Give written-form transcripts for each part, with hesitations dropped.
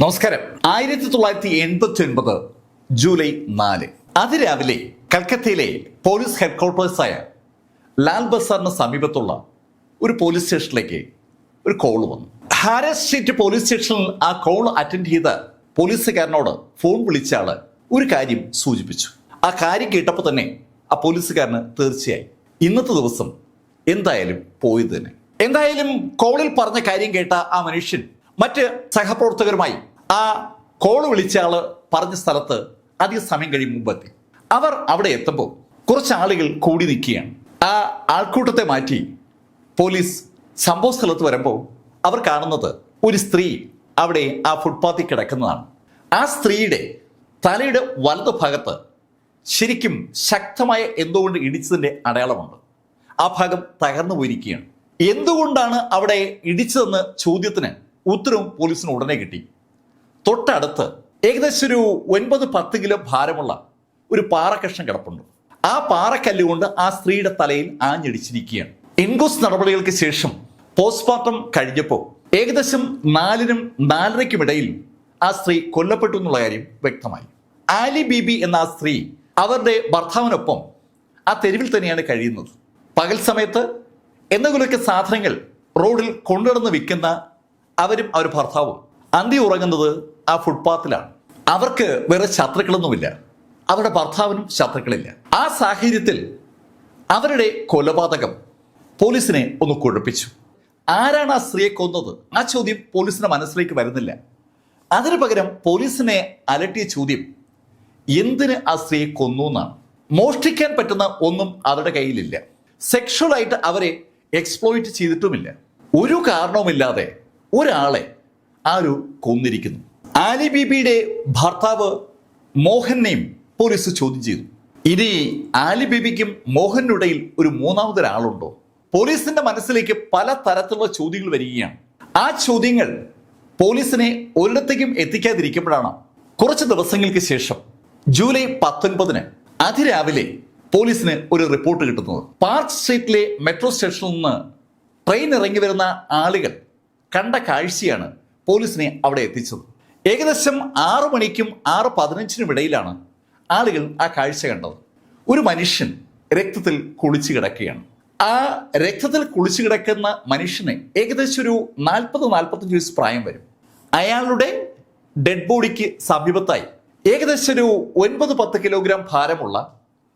നമസ്കാരം. 1989 ജൂലൈ 4 അതിരാവിലെ കൽക്കത്തയിലെ പോലീസ് ഹെഡ്ക്വാർട്ടേഴ്സായ ലാൽ ബസാറിന് സമീപത്തുള്ള ഒരു പോലീസ് സ്റ്റേഷനിലേക്ക് ഒരു കോൾ വന്നു. ഹാരസ് സ്ട്രീറ്റ് പോലീസ് സ്റ്റേഷനിൽ ആ കോൾ അറ്റൻഡ് ചെയ്ത പോലീസുകാരനോട് ഫോൺ വിളിച്ച ആള് ഒരു കാര്യം സൂചിപ്പിച്ചു. ആ കാര്യം കേട്ടപ്പോൾ തന്നെ ആ പോലീസുകാരന് തീർച്ചയായി ഇന്നത്തെ ദിവസം എന്തായാലും പോയത് തന്നെ. എന്തായാലും കോളിൽ പറഞ്ഞ കാര്യം കേട്ട ആ മനുഷ്യൻ മറ്റ് സഹപ്രവർത്തകരുമായി ആ കോൾ വിളിച്ച ആള് പറഞ്ഞ സ്ഥലത്ത് അധിക സമയം കഴിയും മുമ്പെത്തി. അവർ അവിടെ എത്തുമ്പോൾ കുറച്ച് ആളുകൾ കൂടി നിൽക്കുകയാണ്. ആ ആൾക്കൂട്ടത്തെ മാറ്റി പോലീസ് സംഭവ സ്ഥലത്ത് വരുമ്പോൾ അവർ കാണുന്നത് ഒരു സ്ത്രീ അവിടെ ആ ഫുട്പാത്തിൽ കിടക്കുന്നതാണ്. ആ സ്ത്രീയുടെ തലയുടെ വലതു ഭാഗത്ത് ശരിക്കും ശക്തമായ എന്തുകൊണ്ട് ഇടിച്ചതിന്റെ അടയാളമുണ്ട്. ആ ഭാഗം തകർന്നു പോയിരിക്കുകയാണ്. എന്തുകൊണ്ടാണ് അവിടെ ഇടിച്ചതെന്ന് ചോദ്യത്തിന് ഉത്തരവും പോലീസിന് ഉടനെ കിട്ടി. തൊട്ടടുത്ത് ഏകദേശം ഒരു 9-10 കിലോ ഭാരമുള്ള ഒരു പാറക്കഷ്ണം കിടപ്പുണ്ട്. ആ പാറക്കല്ല് കൊണ്ട് ആ സ്ത്രീയുടെ തലയിൽ ആഞ്ഞടിച്ചിരിക്കുകയാണ്. ഇൻക്വസ്റ്റ് നടപടികൾക്ക് ശേഷം പോസ്റ്റ്മോർട്ടം കഴിഞ്ഞപ്പോൾ ഏകദേശം 4-നും 4:30-ക്കും ഇടയിൽ ആ സ്ത്രീ കൊല്ലപ്പെട്ടു എന്നുള്ള കാര്യം വ്യക്തമായി. ആലി ബീബി എന്ന ആ സ്ത്രീ അവരുടെ ഭർത്താവിനൊപ്പം ആ തെരുവിൽ തന്നെയാണ് കഴിയുന്നത്. പകൽ സമയത്ത് എന്തെങ്കിലുമൊക്കെ സാധനങ്ങൾ റോഡിൽ കൊണ്ടുനടന്ന് വിൽക്കുന്ന അവരും അവർ ഭർത്താവും അന്തി ഉറങ്ങുന്നത് ആ ഫുട്പാത്തിലാണ്. അവർക്ക് വേറെ ശത്രുക്കളൊന്നുമില്ല. അവരുടെ ഭർത്താവിനും ശത്രുക്കളില്ല. ആ സാഹചര്യത്തിൽ അവരുടെ കൊലപാതകം പോലീസിനെ ഒന്ന് കുഴപ്പിച്ചു. ആരാണ് ആ സ്ത്രീയെ കൊന്നത്? ആ ചോദ്യം പോലീസിന്റെ മനസ്സിലേക്ക് വരുന്നില്ല. അതിനു പകരം പോലീസിനെ അലട്ടിയ ചോദ്യം എന്തിന് ആ സ്ത്രീയെ കൊന്നു എന്നാണ്. മോഷ്ടിക്കാൻ പറ്റുന്ന ഒന്നും അവരുടെ കയ്യിലില്ല. സെക്ഷുവലായിട്ട് അവരെ എക്സ്പ്ലോയിറ്റ് ചെയ്തിട്ടുമില്ല. ഒരു കാരണവുമില്ലാതെ ഒരാളെ ആരോ കൊന്നിരിക്കുന്നു. ആലി ബീബിയുടെ ഭർത്താവ് മോഹനെയും പോലീസ് ചോദ്യം ചെയ്തു. ഇനി ആലി ബീബിക്കും മോഹനുടെയിൽ ഒരു മൂന്നാമതൊരാളുണ്ടോ? പോലീസിന്റെ മനസ്സിലേക്ക് പല തരത്തിലുള്ള ചോദ്യങ്ങൾ വരികയാണ്. ആ ചോദ്യങ്ങൾ പോലീസിനെ ഒരിടത്തേക്കും എത്തിക്കാതിരിക്കുമ്പോഴാണ് കുറച്ച് ദിവസങ്ങൾക്ക് ശേഷം ജൂലൈ 19 അതിരാവിലെ പോലീസിന് ഒരു റിപ്പോർട്ട് കിട്ടുന്നത്. പാർക്ക് സ്ട്രീറ്റിലെ മെട്രോ സ്റ്റേഷനിൽ നിന്ന് ട്രെയിൻ ഇറങ്ങി വരുന്ന ആളുകൾ കണ്ട കാഴ്ചയാണ് പോലീസിനെ അവിടെ എത്തിച്ചത്. ഏകദേശം 6 മണിക്കും 6:15-നും ഇടയിലാണ് ആളുകൾ ആ കാഴ്ച കണ്ടത്. ഒരു മനുഷ്യൻ രക്തത്തിൽ കുളിച്ചു കിടക്കുകയാണ്. ആ രക്തത്തിൽ കുളിച്ചു കിടക്കുന്ന മനുഷ്യന് ഏകദേശം ഒരു 40-45 വയസ്സ് പ്രായം വരും. അയാളുടെ ഡെഡ് ബോഡിക്ക് സമീപത്തായി ഏകദേശം ഒരു 9-10 കിലോഗ്രാം ഭാരമുള്ള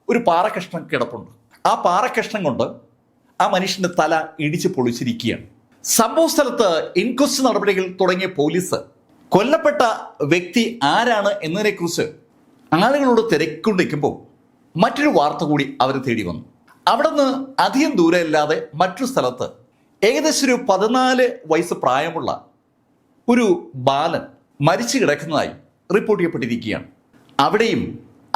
ഒരു പാറക്കഷ്ണം കിടപ്പുണ്ട്. ആ പാറക്കഷ്ണം കൊണ്ട് ആ മനുഷ്യന്റെ തല ഇടിച്ച് പൊളിച്ചിരിക്കുകയാണ്. സംഭവ സ്ഥലത്ത് ഇൻക്വസ്റ്റ് നടപടികൾ തുടങ്ങിയ പോലീസ് കൊല്ലപ്പെട്ട വ്യക്തി ആരാണ് എന്നതിനെക്കുറിച്ച് ആളുകളോട് തിരക്കൊണ്ടിരിക്കുമ്പോൾ മറ്റൊരു വാർത്ത കൂടി അവർ തേടി വന്നു. അവിടെ നിന്ന് അധികം ദൂരമില്ലാതെ മറ്റൊരു സ്ഥലത്ത് ഏകദേശം ഒരു 14 വയസ്സ് പ്രായമുള്ള ഒരു ബാലൻ മരിച്ചു കിടക്കുന്നതായി റിപ്പോർട്ട് ചെയ്യപ്പെട്ടിരിക്കുകയാണ്. അവിടെയും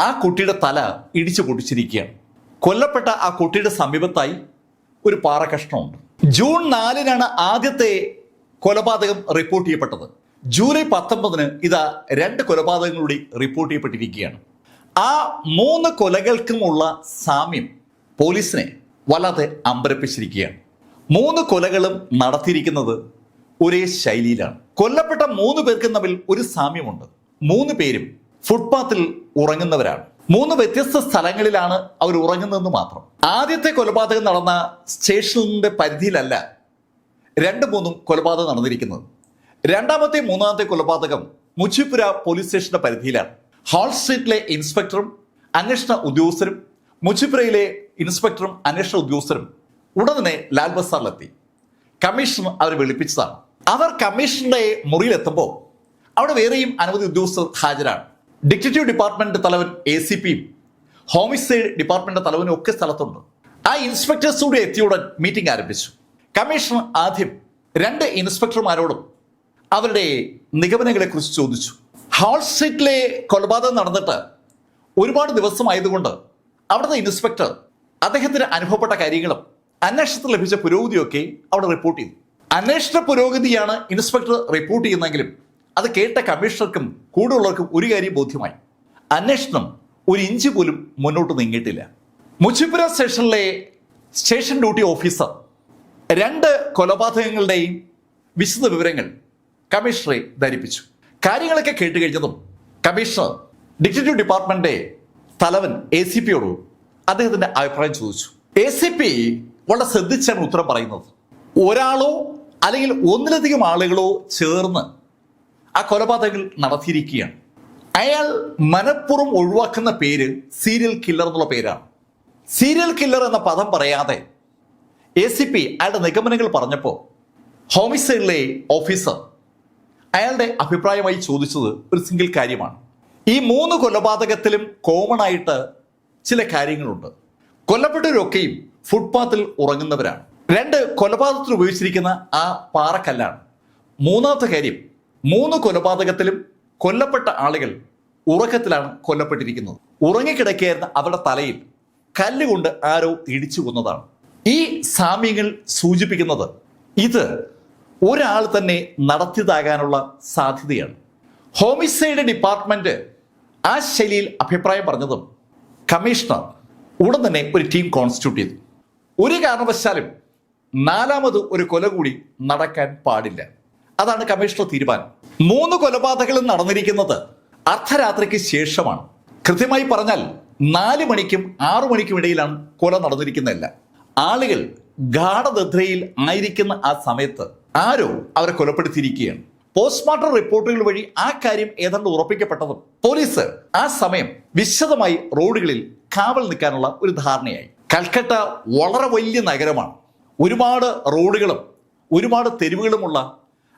ആ കുട്ടിയുടെ തല ഇടിച്ചു പൊട്ടിച്ചിരിക്കുകയാണ്. കൊല്ലപ്പെട്ട ആ കുട്ടിയുടെ സമീപത്തായി ഒരു പാറക്കഷ്ണമുണ്ട്. ജൂൺ 4-നാണ് ആദ്യത്തെ കൊലപാതകം റിപ്പോർട്ട് ചെയ്യപ്പെട്ടത്. ജൂലൈ 19 ഇതാ 2 കൊലപാതകങ്ങൾ കൂടി റിപ്പോർട്ട് ചെയ്യപ്പെട്ടിരിക്കുകയാണ്. ആ 3 കൊലകൾക്കുമുള്ള സാമ്യം പോലീസിനെ വല്ലാതെ അമ്പരപ്പിച്ചിരിക്കുകയാണ്. 3 കൊലകളും നടത്തിയിരിക്കുന്നത് ഒരേ ശൈലിയിലാണ്. കൊല്ലപ്പെട്ട 3 പേർക്കും തമ്മിൽ ഒരു സാമ്യമുണ്ട്. 3 പേരും ഫുട്പാത്തിൽ ഉറങ്ങുന്നവരാണ്. 3 വ്യത്യസ്ത സ്ഥലങ്ങളിലാണ് അവർ ഉറങ്ങുന്നതെന്ന് മാത്രം. ആദ്യത്തെ കൊലപാതകം നടന്ന സ്റ്റേഷനിന്റെ പരിധിയിലല്ല 2-3 കൊലപാതകം നടന്നിരിക്കുന്നത്. രണ്ടാമത്തെ 3-ാമത്തെ കൊലപാതകം മുച്ചിപ്പുര പോലീസ് സ്റ്റേഷന്റെ പരിധിയിലാണ്. ഹാൾ സ്ട്രീറ്റിലെ ഇൻസ്പെക്ടറും അന്വേഷണ ഉദ്യോഗസ്ഥരും മുച്ചിപ്പുരയിലെ ഇൻസ്പെക്ടറും അന്വേഷണ ഉദ്യോഗസ്ഥരും ഉടനെ ലാൽ ബസാറിലെത്തി. കമ്മീഷണർ അവരെ വിളിപ്പിച്ചതാണ്. അവർ കമ്മീഷണറുടെ മുറിയിലെത്തുമ്പോൾ അവിടെ വേറെയും അനവധി ഉദ്യോഗസ്ഥർ ഹാജരാണ്. ഡിറ്റക്റ്റീവ് ഡിപ്പാർട്ട്മെന്റ് തലവൻ ACPയും ഹോമിസൈഡ് ഡിപ്പാർട്ട്മെന്റ് തലവനും ഒക്കെ സ്ഥലത്തുണ്ട്. ആ ഇൻസ്പെക്ടേഴ്സ് കൂടി എത്തിയുടൻ മീറ്റിംഗ് ആരംഭിച്ചു. കമ്മീഷണർ ആദ്യം 2 ഇൻസ്പെക്ടർമാരോടും അവരുടെ നിഗമനങ്ങളെ കുറിച്ച് ചോദിച്ചു. ഹാൾ സ്ട്രീറ്റിലെ കൊലപാതകം നടന്നിട്ട് ഒരുപാട് ദിവസമായതുകൊണ്ട് അവിടുത്തെ ഇൻസ്പെക്ടർ അദ്ദേഹത്തിന് അനുഭവപ്പെട്ട കാര്യങ്ങളും അന്വേഷണത്തിൽ ലഭിച്ച പുരോഗതിയൊക്കെ അവിടെ റിപ്പോർട്ട് ചെയ്തു. അന്വേഷണ പുരോഗതിയാണ് ഇൻസ്പെക്ടർ റിപ്പോർട്ട് ചെയ്യുന്നതെങ്കിലും അത് കേട്ട കമ്മീഷണർക്കും കൂടുതലുള്ളവർക്കും ഒരു കാര്യം ബോധ്യമായി. അന്വേഷണം ഒരു ഇഞ്ച് പോലും മുന്നോട്ട് നീങ്ങിയിട്ടില്ല. മുച്ചിപ്പുര സ്റ്റേഷനിലെ സ്റ്റേഷൻ ഡ്യൂട്ടി ഓഫീസർ 2 കൊലപാതകങ്ങളുടെയും വിശദ വിവരങ്ങൾ കമ്മീഷണറെ ധരിപ്പിച്ചു. കാര്യങ്ങളൊക്കെ കേട്ട് കഴിഞ്ഞതും കമ്മീഷണർ ഡിറ്റക്റ്റീവ് ഡിപ്പാർട്ട്മെന്റ് തലവൻ ACPയോട് അദ്ദേഹത്തിന്റെ അഭിപ്രായം ചോദിച്ചു. ACP വളരെ ശ്രദ്ധിച്ചാണ് ഉത്തരം പറയുന്നത്. ഒരാളോ അല്ലെങ്കിൽ ഒന്നിലധികം ആളുകളോ ചേർന്ന് ആ കൊലപാതകങ്ങൾ നടത്തിയിരിക്കുകയാണ്. അയാൾ മനഃപൂർവ്വം ഒഴിവാക്കുന്ന പേര് സീരിയൽ കില്ലർ എന്നുള്ള പേരാണ്. സീരിയൽ കില്ലർ എന്ന പദം പറയാതെ ACP അയാളുടെ നിഗമനങ്ങൾ പറഞ്ഞപ്പോൾ ഹോമിസൈഡിലെ ഓഫീസർ അയാളുടെ അഭിപ്രായമായി ചോദിച്ചത് ഒരു സിംഗിൾ കാര്യമാണ്. ഈ 3 കൊലപാതകത്തിലും കോമൺ ആയിട്ട് ചില കാര്യങ്ങളുണ്ട്. കൊല്ലപ്പെട്ടവരൊക്കെയും ഫുട്പാത്തിൽ ഉറങ്ങുന്നവരാണ്. 2 കൊലപാതകത്തിൽ ഉപയോഗിച്ചിരിക്കുന്ന ആ പാറക്കല്ലാണ്. 3ാമത്തെ കാര്യം, 3 കൊലപാതകത്തിലും കൊല്ലപ്പെട്ട ആളുകൾ ഉറക്കത്തിലാണ് കൊല്ലപ്പെട്ടിരിക്കുന്നത്. ഉറങ്ങിക്കിടക്കുകയായിരുന്ന അവരുടെ തലയിൽ കല്ലുകൊണ്ട് ആരോ ഇടിച്ചു കൊന്നതാണ്. ഈ സാമ്യങ്ങൾ സൂചിപ്പിക്കുന്നത് ഇത് ഒരാൾ തന്നെ നടത്തിയതാകാനുള്ള സാധ്യതയാണ്. ഹോമിസൈഡ് ഡിപ്പാർട്ട്മെന്റ് ആ ശൈലിയിൽ അഭിപ്രായം പറഞ്ഞതും കമ്മീഷണർ ഉടൻ തന്നെ ഒരു ടീം കോൺസ്റ്റിറ്റ്യൂട്ട് ചെയ്തു. ഒരു കാരണവശാലും 4ാമത് ഒരു കൊല കൂടി നടക്കാൻ പാടില്ല. അതാണ് കമ്മീഷണർ തീരുമാനം. 3 കൊലപാതകങ്ങളും നടന്നിരിക്കുന്നത് അർദ്ധരാത്രിക്ക് ശേഷമാണ്. കൃത്യമായി പറഞ്ഞാൽ 4 മണിക്കും 6 മണിക്കും ഇടയിലാണ് കൊല നടന്നിരിക്കുന്നതല്ല. ആളുകൾ ഗാഠനിദ്രയിൽ ആയിരിക്കുന്ന ആ സമയത്ത് ആരോ അവരെ കൊലപ്പെടുത്തിയിരിക്കുകയാണ്. പോസ്റ്റ്മോർട്ടം റിപ്പോർട്ടുകൾ വഴി ആ കാര്യം ഏതാണ്ട് ഉറപ്പിക്കപ്പെട്ടതും പോലീസ് ആ സമയം വിശദമായി റോഡുകളിൽ കാവൽ നിൽക്കാനുള്ള ഒരു ധാരണയായി. കൽക്കട്ട വളരെ വലിയ നഗരമാണ്. ഒരുപാട് റോഡുകളും ഒരുപാട് തെരുവുകളുമുള്ള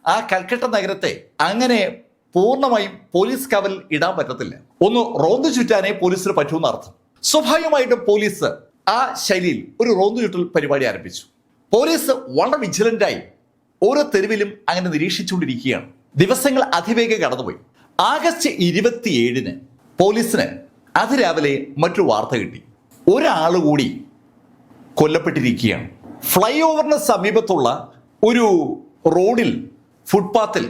ആ കൽക്കട്ട നഗരത്തെ അങ്ങനെ പൂർണ്ണമായും പോലീസ് കാവൽ ഇടാൻ പറ്റത്തില്ല. ഒന്ന് റോന്തു ചുറ്റാനേ പോലീസിന് പറ്റൂന്ന അർത്ഥം. സ്വാഭാവികമായിട്ടും പോലീസ് ആ ശൈലിയിൽ ഒരു റോന്തു ചുറ്റൽ പരിപാടി ആരംഭിച്ചു. പോലീസ് വളരെ വിജിലന്റായി ഓരോ തെരുവിലും അങ്ങനെ നിരീക്ഷിച്ചുകൊണ്ടിരിക്കുകയാണ്. ദിവസങ്ങൾ അതിവേഗം കടന്നുപോയി. ആഗസ്റ്റ് 27-ന് പോലീസിന് അതിരാവിലെ മറ്റൊരു വാർത്ത കിട്ടി. ഒരാൾ കൂടി കൊല്ലപ്പെട്ടിരിക്കുകയാണ്. ഫ്ലൈ ഓവറിന് സമീപത്തുള്ള ഒരു റോഡിൽ ഫുട്പാത്തിൽ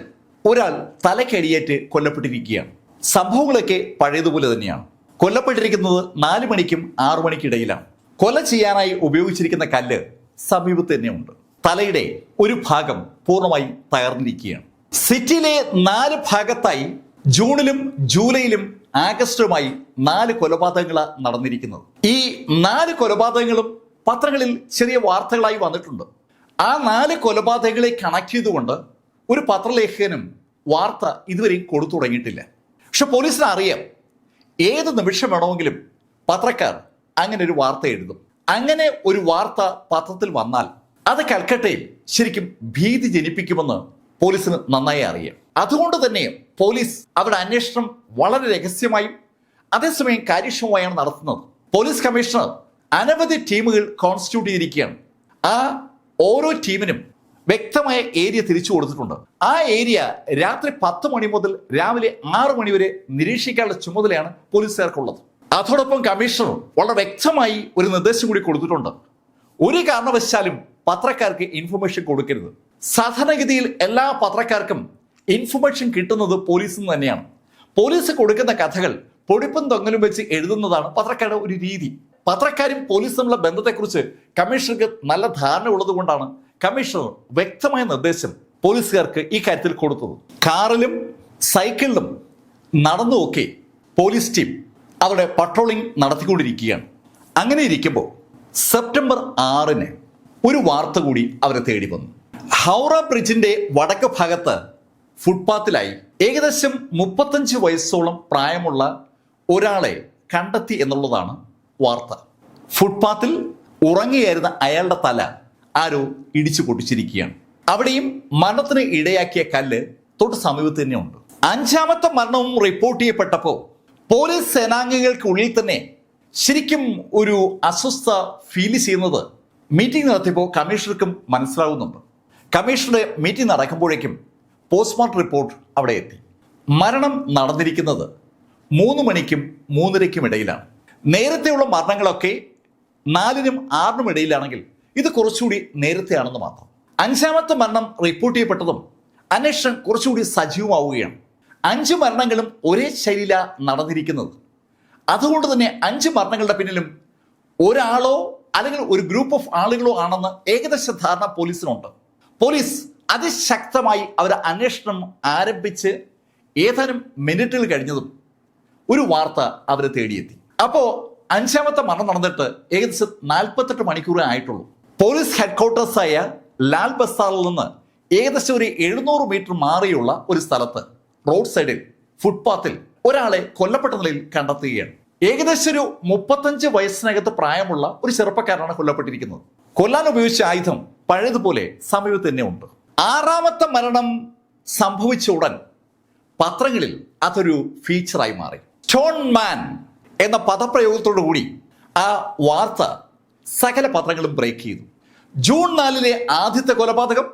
ഒരാൾ തലക്കടിയേറ്റ് കൊല്ലപ്പെട്ടിരിക്കുകയാണ്. സംഭവങ്ങളൊക്കെ പഴയതുപോലെ തന്നെയാണ്. കൊല്ലപ്പെട്ടിരിക്കുന്നത് 4 മണിക്കും 6 മണിക്കിടയിലാണ്. കൊല ചെയ്യാനായി ഉപയോഗിച്ചിരിക്കുന്ന കല്ല് സമീപത്ത് തന്നെയുണ്ട്. തലയുടെ ഒരു ഭാഗം പൂർണ്ണമായി തകർന്നിരിക്കുകയാണ്. സിറ്റിയിലെ 4 ഭാഗത്തായി ജൂണിലും ജൂലൈയിലും ആഗസ്റ്റിലുമായി 4 കൊലപാതകങ്ങളാണ് നടന്നിരിക്കുന്നത്. ഈ 4 കൊലപാതകങ്ങളും പത്രങ്ങളിൽ ചെറിയ വാർത്തകളായി വന്നിട്ടുണ്ട്. ആ 4 കൊലപാതകങ്ങളെ കണക്ട് ചെയ്തുകൊണ്ട് ഒരു പത്രലേഖകനും വാർത്ത ഇതുവരെയും കൊടുത്തു തുടങ്ങിയിട്ടില്ല. പക്ഷെ പോലീസിന് അറിയാം, ഏത് നിമിഷം വേണമെങ്കിലും പത്രക്കാർ അങ്ങനെ ഒരു വാർത്ത എഴുതും. അങ്ങനെ ഒരു വാർത്ത പത്രത്തിൽ വന്നാൽ അത് കൽക്കട്ടയിൽ ശരിക്കും ഭീതി ജനിപ്പിക്കുമെന്ന് പോലീസിന് നന്നായി അറിയാം. അതുകൊണ്ട് തന്നെ പോലീസ് അവരുടെ അന്വേഷണം വളരെ രഹസ്യമായും അതേസമയം കാര്യക്ഷമമായാണ് നടത്തുന്നത്. പോലീസ് കമ്മീഷണർ അനവധി ടീമുകൾ കോൺസ്റ്റിറ്റ്യൂട്ട് ചെയ്തിരിക്കുകയാണ്. ആ ഓരോ ടീമിനും വ്യക്തമായ ഏരിയ തിരിച്ചു കൊടുത്തിട്ടുണ്ട്. ആ ഏരിയ രാത്രി 10 മണി മുതൽ രാവിലെ 6 മണി വരെ നിരീക്ഷിക്കാനുള്ള ചുമതലയാണ് പോലീസുകാർക്കുള്ളത്. അതോടൊപ്പം കമ്മീഷണർ വളരെ വ്യക്തമായി ഒരു നിർദ്ദേശം കൂടി കൊടുത്തിട്ടുണ്ട്. ഒരു കാരണവശാലും പത്രക്കാർക്ക് ഇൻഫർമേഷൻ കൊടുക്കരുത്. സാധാരണഗതിയിൽ എല്ലാ പത്രക്കാർക്കും ഇൻഫർമേഷൻ കിട്ടുന്നത് പോലീസിൽ നിന്ന് തന്നെയാണ്. പോലീസ് കൊടുക്കുന്ന കഥകൾ പൊടിപ്പും തൊങ്ങലും വെച്ച് എഴുതുന്നതാണ് പത്രക്കാരുടെ ഒരു രീതി. പത്രക്കാരും പോലീസും തമ്മിലുള്ള ബന്ധത്തെക്കുറിച്ച് കമ്മീഷണർക്ക് നല്ല ധാരണ ഉള്ളത് കൊണ്ടാണ് കമ്മീഷണർ വ്യക്തമായ നിർദ്ദേശം പോലീസുകാർക്ക് ഈ കാര്യത്തിൽ കൊടുത്തത്. കാറിലും സൈക്കിളിലും നടന്നുമൊക്കെ പോലീസ് ടീം അവരുടെ പട്രോളിംഗ് നടത്തിക്കൊണ്ടിരിക്കുകയാണ്. അങ്ങനെ ഇരിക്കുമ്പോൾ സെപ്റ്റംബർ 6-ന് ഒരു വാർത്ത കൂടി അവരെ തേടി വന്നു. ഹൗറ ബ്രിഡ്ജിന്റെ വടക്ക് ഭാഗത്ത് ഫുട്പാത്തിലായി ഏകദേശം 35 വയസ്സോളം പ്രായമുള്ള ഒരാളെ കണ്ടെത്തി എന്നുള്ളതാണ് വാർത്ത. ഫുട്പാത്തിൽ ഉറങ്ങിയായിരുന്ന അയാളുടെ തല ആരോ ഇടിച്ചു പൊട്ടിച്ചിരിക്കുകയാണ്. അവിടെയും മരണത്തിന് ഇടയാക്കിയ കല്ല് തൊട്ട് സമീപത്ത് തന്നെ ഉണ്ട്. 5ാമത്തെ മരണവും റിപ്പോർട്ട് ചെയ്യപ്പെട്ടപ്പോൾ പോലീസ് സേനാംഗങ്ങൾക്കുള്ളിൽ തന്നെ ശരിക്കും ഒരു അസ്വസ്ഥ ഫീൽ ചെയ്യുന്നത് മീറ്റിംഗ് നടത്തിയപ്പോൾ കമ്മീഷണർക്കും മനസ്സിലാവുന്നുണ്ട്. കമ്മീഷണറുടെ മീറ്റിംഗ് നടക്കുമ്പോഴേക്കും പോസ്റ്റ്മോർട്ടം റിപ്പോർട്ട് അവിടെ എത്തി. മരണം നടന്നിരിക്കുന്നത് 3 മണിക്കും 3:30ക്കും ഇടയിലാണ്. നേരത്തെയുള്ള മരണങ്ങളൊക്കെ 4-നും 6-നും ഇടയിലാണെങ്കിൽ ഇത് കുറച്ചുകൂടി നേരത്തെയാണെന്ന് മാത്രം. 5ാമത്തെ മരണം റിപ്പോർട്ട് ചെയ്യപ്പെട്ടതും അന്വേഷണം കുറച്ചുകൂടി സജീവമാവുകയാണ്. 5 മരണങ്ങളും ഒരേ ശൈലിയിലാണ് നടന്നിരിക്കുന്നത്. അതുകൊണ്ട് തന്നെ 5 മരണങ്ങളുടെ പിന്നിലും ഒരാളോ അല്ലെങ്കിൽ ഒരു ഗ്രൂപ്പ് ഓഫ് ആളുകളോ ആണെന്ന് ഏകദേശ ധാരണ പോലീസിനുണ്ട്. പോലീസ് അതിശക്തമായി അവരുടെ അന്വേഷണം ആരംഭിച്ച് ഏതാനും മിനിറ്റുകൾ കഴിഞ്ഞതും ഒരു വാർത്ത അവരെ തേടിയെത്തി. അപ്പോ 5ാമത്തെ മരണം നടന്നിട്ട് ഏകദേശം 48 മണിക്കൂറേ ആയിട്ടുള്ളൂ. പോലീസ് ഹെഡ്ക്വാർട്ടേഴ്സായ ലാൽ ബസാറിൽ നിന്ന് ഏകദേശം ഒരു 700 മീറ്റർ മാറിയുള്ള ഒരു സ്ഥലത്ത് റോഡ് സൈഡിൽ ഫുട്പാത്തിൽ ഒരാളെ കൊല്ലപ്പെട്ട നിലയിൽ കണ്ടെത്തുകയാണ്. ഏകദേശം ഒരു 35 വയസ്സിനകത്ത് പ്രായമുള്ള ഒരു ചെറുപ്പക്കാരനാണ് കൊല്ലപ്പെട്ടിരിക്കുന്നത്. കൊല്ലാൻ ഉപയോഗിച്ച ആയുധം പഴയതുപോലെ സമീപത്ത് തന്നെ ഉണ്ട്. 6ാമത്തെ മരണം സംഭവിച്ച ഉടൻ പത്രങ്ങളിൽ അതൊരു ഫീച്ചറായി മാറി. സ്റ്റോൺ മാൻ എന്ന പദപ്രയോഗത്തോടു കൂടി ആ വാർത്ത സകല പത്രങ്ങളും ബ്രേക്ക് ചെയ്തു. ജൂൺ 4 ആദ്യത്തെ കൊലപാതകം,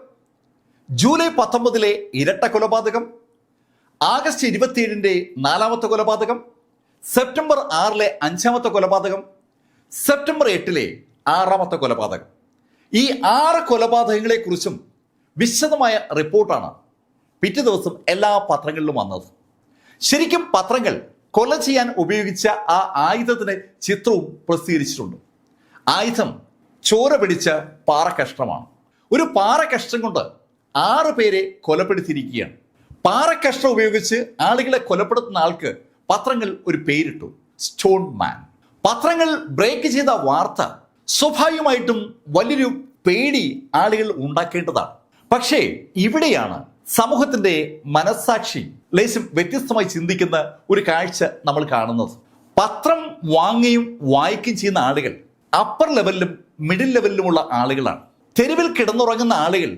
ജൂലൈ 19 ഇരട്ട കൊലപാതകം, ആഗസ്റ്റ് 27 4ാമത്തെ കൊലപാതകം, സെപ്റ്റംബർ 6 5ാമത്തെ കൊലപാതകം, സെപ്റ്റംബർ 8 6ാമത്തെ കൊലപാതകം. ഈ 6 കൊലപാതകങ്ങളെ കുറിച്ചും വിശദമായ റിപ്പോർട്ടാണ് പിറ്റേ ദിവസം എല്ലാ പത്രങ്ങളിലും വന്നത്. ശരിക്കും പത്രങ്ങൾ കൊല ചെയ്യാൻ ഉപയോഗിച്ച ആ ആയുധത്തിന്റെ ചിത്രവും പ്രസിദ്ധീകരിച്ചിട്ടുണ്ട്. ആയുധം ചോര പിടിച്ച പാറക്കഷ്ണമാണ്. ഒരു പാറക്കഷ്ണം കൊണ്ട് 6 പേരെ കൊലപ്പെടുത്തിയിരിക്കുകയാണ്. പാറക്കഷ്ണം ഉപയോഗിച്ച് ആളുകളെ കൊലപ്പെടുത്തുന്ന ആൾക്ക് പത്രങ്ങൾ ഒരു പേരിട്ടു, സ്റ്റോൺ മാൻ. പത്രങ്ങൾ ബ്രേക്ക് ചെയ്ത വാർത്ത സ്വാഭാവികമായിട്ടും വലിയൊരു പേടി ആളുകൾ ഉണ്ടാക്കേണ്ടതാണ്. പക്ഷേ ഇവിടെയാണ് സമൂഹത്തിന്റെ മനസ്സാക്ഷി ലേശം വ്യത്യസ്തമായി ചിന്തിക്കുന്ന ഒരു കാഴ്ച നമ്മൾ കാണുന്നത്. പത്രം വാങ്ങുകയും വായിക്കുകയും ചെയ്യുന്ന ആളുകൾ അപ്പർ ലെവലിലും മിഡിൽ ലെവലിലുമുള്ള ആളുകളാണ്. തെരുവിൽ കിടന്നുറങ്ങുന്ന ആളുകൾ